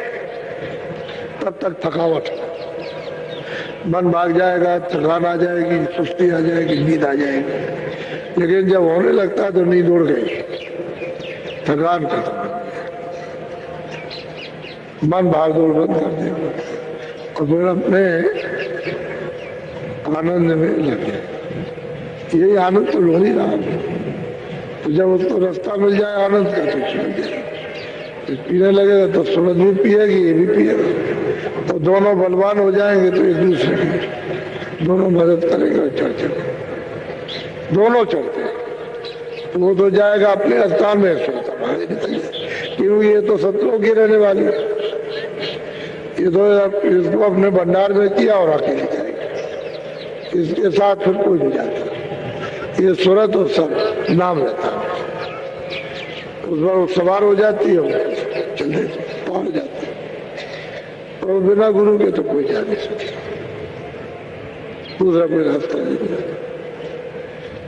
तब तक थकावट, मन भाग जाएगा, थकान आ जाएगी, सुस्ती आ जाएगी, नींद आ जाएगी। लेकिन जब होने लगता है तो नींद उड़ गई, थकान खत्म, मन भाग दौड़ बंद कर देगा और फिर अपने आनंद में लग जाए। यही आनंद तो ढूंढ ही रहा। तो जब उसको रास्ता मिल जाए आनंद का तो छोड़ जाए, तो पीने लगेगा तो सूरज भी पिएगी, ये भी पिएगा, तो दोनों बलवान हो जाएंगे। तो एक दूसरे की दोनों मदद करेंगे, चढ़ दोनों चढ़ते हैं तो वो तो जाएगा अपने स्थान में, क्योंकि ये तो सत्रों की रहने वाली है। ये तो इसको अपने भंडार में किया और अकेले जाएगा, इसके साथ फिर कोई नहीं जाता। ये सूरत और सब नाम रहता है, उस बार वो सवार हो जाती है, चलते पहुंच जाती है। और बिना गुरु के तो कोई जा नहीं सकता, दूसरा कोई रास्ता नहीं।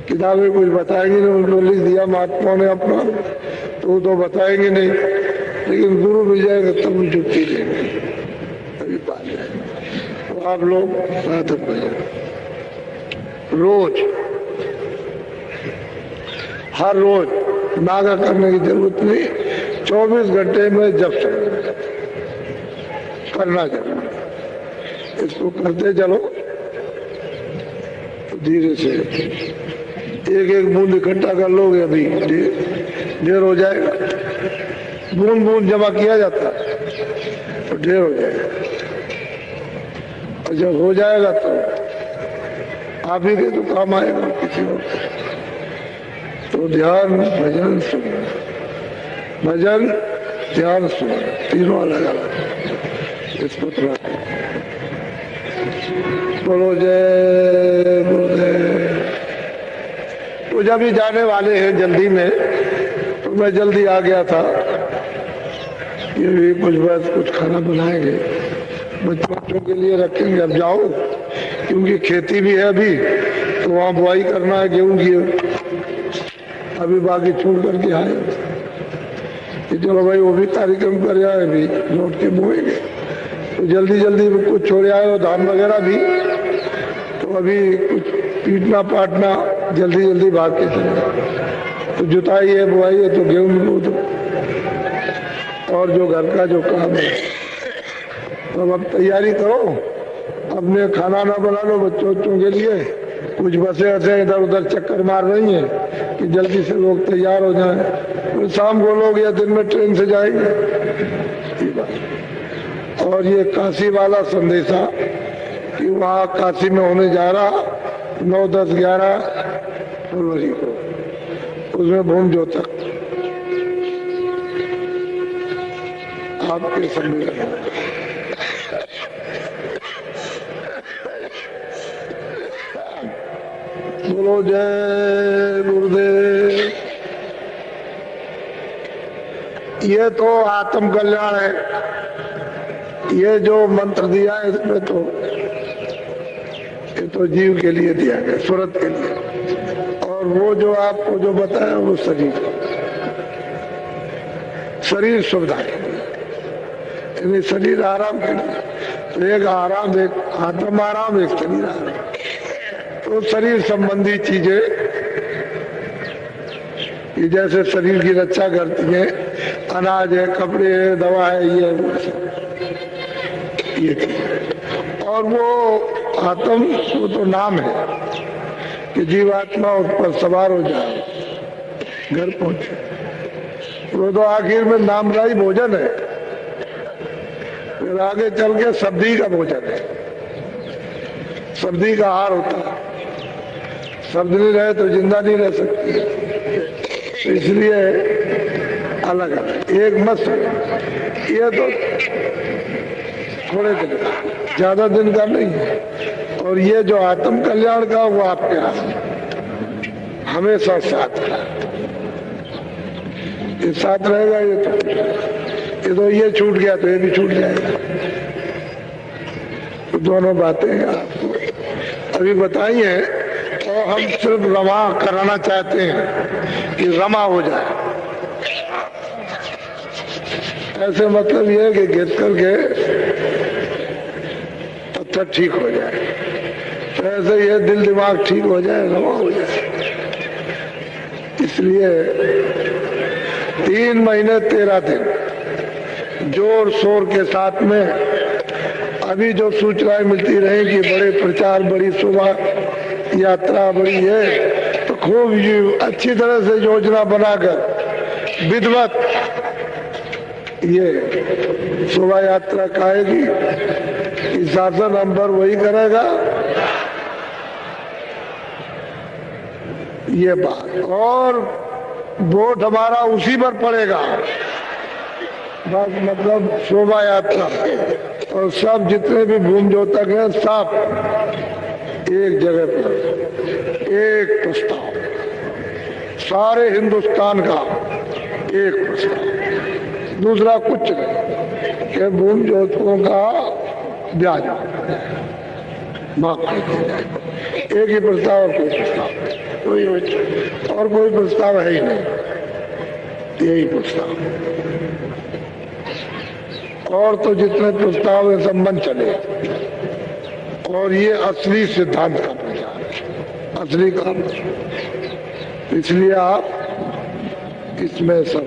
किताबें कुछ बताएंगे नहीं, उनको लिख दिया महात्माओं ने अपना, तो वो तो बताएंगे नहीं। लेकिन गुरु मिल जाएगा तब भी छुट्टी देंगे, तभी पा जाएंगे। तो आप लोग साधक हो जाए, रोज हर रोज नागा करने की जरूरत नहीं, 24 घंटे में जब करना जरूर। इसको करते चलो तो धीरे से एक एक बूंद इकट्ठा कर लोगे, अभी ढेर हो जाएगा। बूंद बूंद जमा किया जाता है तो ढेर हो जाएगा, और जब हो जाएगा तो आप ही के तो काम आएगा किसी को। तो ध्यान भजन सुन, भजन ध्यान सुन, तीनों अलग अलग। इसको थोड़ा बोलो जय गुरुदेव। तो जब ही जाने वाले हैं जल्दी में, तो मैं जल्दी आ गया था। ये भी कुछ बात कुछ खाना बनाएंगे, बच्चों के लिए रखेंगे। अब जाओ, क्योंकि खेती भी है अभी, तो वहाँ बुआई करना है गेहूं की, अभी बाकी छोड़ करके आए। चलो भाई वो भी कार्यक्रम कर जाए, अभी लौट के बोएंगे। तो जल्दी जल्दी कुछ छोड़ आए हो, धान वगैरह भी, तो अभी कुछ पीटना पाटना जल्दी जल्दी भाग के चले। तो जुताई है, बुआई है, तो गेहूं बो दो, और जो घर का जो काम है तो अब तैयारी करो। अपने खाना ना बना लो बच्चों के लिए, कुछ बसें ऐसे इधर उधर चक्कर मार रही हैं कि जल्दी से लोग तैयार हो जाएं, तो शाम को लोग या दिन में ट्रेन से जाएंगे। और ये काशी वाला संदेशा कि वहाँ काशी में होने जा रहा 9, 10, 11 फरवरी को, उसमें भूम ज्योतक आपके सम्मेलन। बोलो जय गुरुदेव। ये तो आत्म कल्याण है, ये जो मंत्र दिया है इसमें तो ये तो जीव के लिए दिया गया, सूरत के लिए। और वो जो आपको जो बताया वो शरीर सुविधा के लिए, यानी शरीर आराम के लिए। तो एक आराम, एक आत्म आराम, एक शरीर आराम। तो शरीर संबंधी चीजें ये जैसे शरीर की रक्षा करती है, अनाज है, कपड़े है, दवा है, ये और वो आत्म, वो तो नाम है कि जीवात्मा उस पर सवार हो जाए, घर पहुंचे। वो तो आखिर में नामदायी भोजन है, फिर आगे चल के सब्जी का भोजन है, सब्जी का आहार होता है। शब्द नहीं रहे तो जिंदा नहीं रह सकती, तो इसलिए अलग अलग एक मत। ये तो थोड़े दिन का, ज्यादा दिन का नहीं है। और ये जो आत्म कल्याण का वो आपके हाथ हमेशा साथ है, ये साथ रहेगा। ये छूट गया तो ये भी छूट जाएगा। तो दोनों बातें आपको अभी बताई हैं। और हम सिर्फ रमा कराना चाहते हैं कि रमा हो जाए। ऐसे मतलब ये है कि घिस करके पत्थर ठीक हो जाए, तो ऐसे ये दिल दिमाग ठीक हो जाए, रमा हो जाए। इसलिए 3 महीने 13 दिन जोर शोर के साथ में अभी जो सूचनाएं मिलती रहे कि बड़े प्रचार, बड़ी शोभा यात्रा बड़ी है, तो खूब अच्छी तरह से योजना बनाकर विधिवत ये शोभा यात्रा करेगी कि शासन हम पर वही करेगा। ये बात, और वोट हमारा उसी पर पड़ेगा। बस मतलब शोभा यात्रा और सब जितने भी भूम ज्योतक हैं सब एक जगह पर, एक प्रस्ताव, सारे हिंदुस्तान का एक प्रस्ताव, दूसरा कुछ नहीं कि भूम ज्योतकों का ब्याज माफ कर दिया जाए। एक ही प्रस्ताव और कोई प्रस्ताव, और कोई प्रस्ताव है ही नहीं, यही प्रस्ताव। और तो जितने प्रस्ताव है सब मन चले। और ये असली सिद्धांत का प्रचार है, असली काम। इसलिए आप इसमें सब,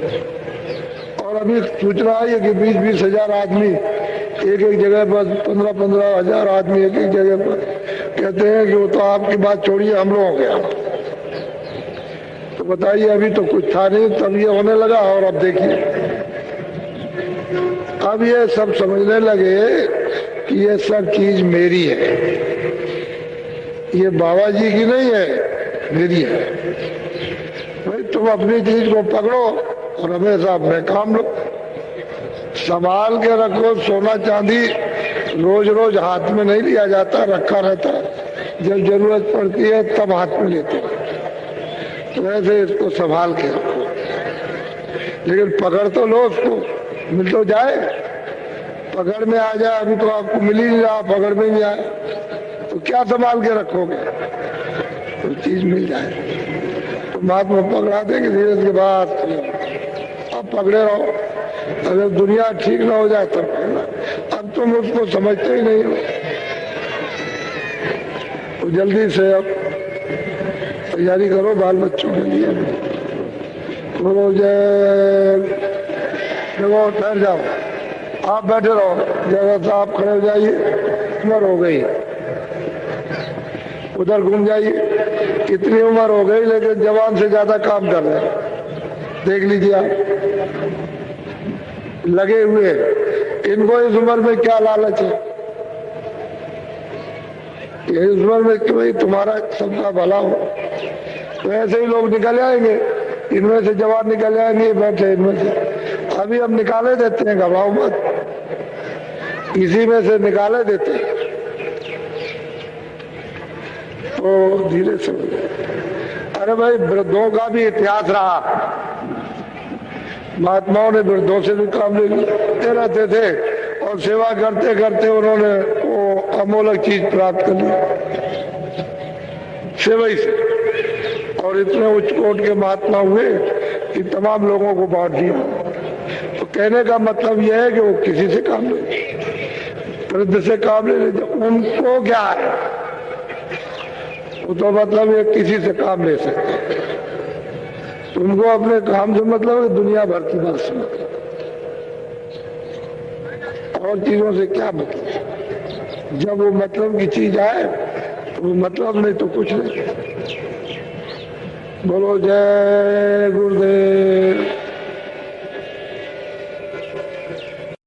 और अभी सूचना आई है कि 20-20 हजार आदमी एक एक जगह पर, 15-15 हजार आदमी एक एक जगह पर। कहते हैं कि वो तो आपकी बात छोड़िए, हम लोग गया। तो बताइए, अभी तो कुछ था नहीं, तब ये होने लगा। और अब देखिए, अब ये सब समझने लगे कि ये सब चीज मेरी है, ये बाबा जी की नहीं है, मेरी है। भाई तुम अपनी चीज को पकड़ो और हमेशा अपने काम लो, संभाल के रखो। सोना चांदी रोज रोज हाथ में नहीं लिया जाता, रखा रहता है। जब जरूरत पड़ती है तब हाथ में लेते हैं। तो वैसे इसको संभाल के रखो, लेकिन पकड़ तो लो उसको, मिल तो जाए। पकड़ में आ जाए, अभी तो आपको मिल ही नहीं रहा, पकड़ में नहीं आए तो क्या संभाल के रखोगे? तो चीज मिल जाए तो महात्मा पकड़ा देंगे धीरे के बाद। अब पकड़े रहो, अगर दुनिया ठीक ना हो जाए तब। अब तुम उसको समझते ही नहीं हो, तो जल्दी से अब तैयारी करो बाल बच्चों के लिए। बोलो जय। देखो, ठहर जाओ, आप बैठे रहो, जरा सा आप खड़े हो जाइए, उम्र हो गई। उधर घूम जाइए, कितनी उम्र हो गई लेकिन जवान से ज्यादा काम कर रहे हैं। देख लीजिए आप, लगे हुए। इनको इस उम्र में क्या लालच है? इस उम्र में कि भाई तुम्हारा सबका भला हो, तो ऐसे ही लोग निकल आएंगे। इनमें से जवान निकल आएंगे, बैठे इनमें से। अभी हम निकाले देते हैं, घबराओ मत, इसी में से निकाले देते हैं। तो धीरे से, अरे भाई वृद्धों का भी इतिहास रहा। महात्माओं ने वृद्धों से भी काम लेते रहते थे और सेवा करते करते उन्होंने वो अमोलक चीज प्राप्त कर ली सेवा ही से, और इतने उच्च कोट के महात्मा हुए कि तमाम लोगों को बांट दिया। तो कहने का मतलब यह है कि वो किसी से काम ले, वृद्ध से काम ले लेते, उनको क्या है, वो तो मतलब ये किसी से काम ले सकते। तुमको अपने काम से मतलब है, दुनिया भर की बात से मतलब, और चीजों से क्या मतलब। जब वो मतलब की चीज आए तो वो मतलब, नहीं तो कुछ नहीं। बोलो जय गुरुदेव।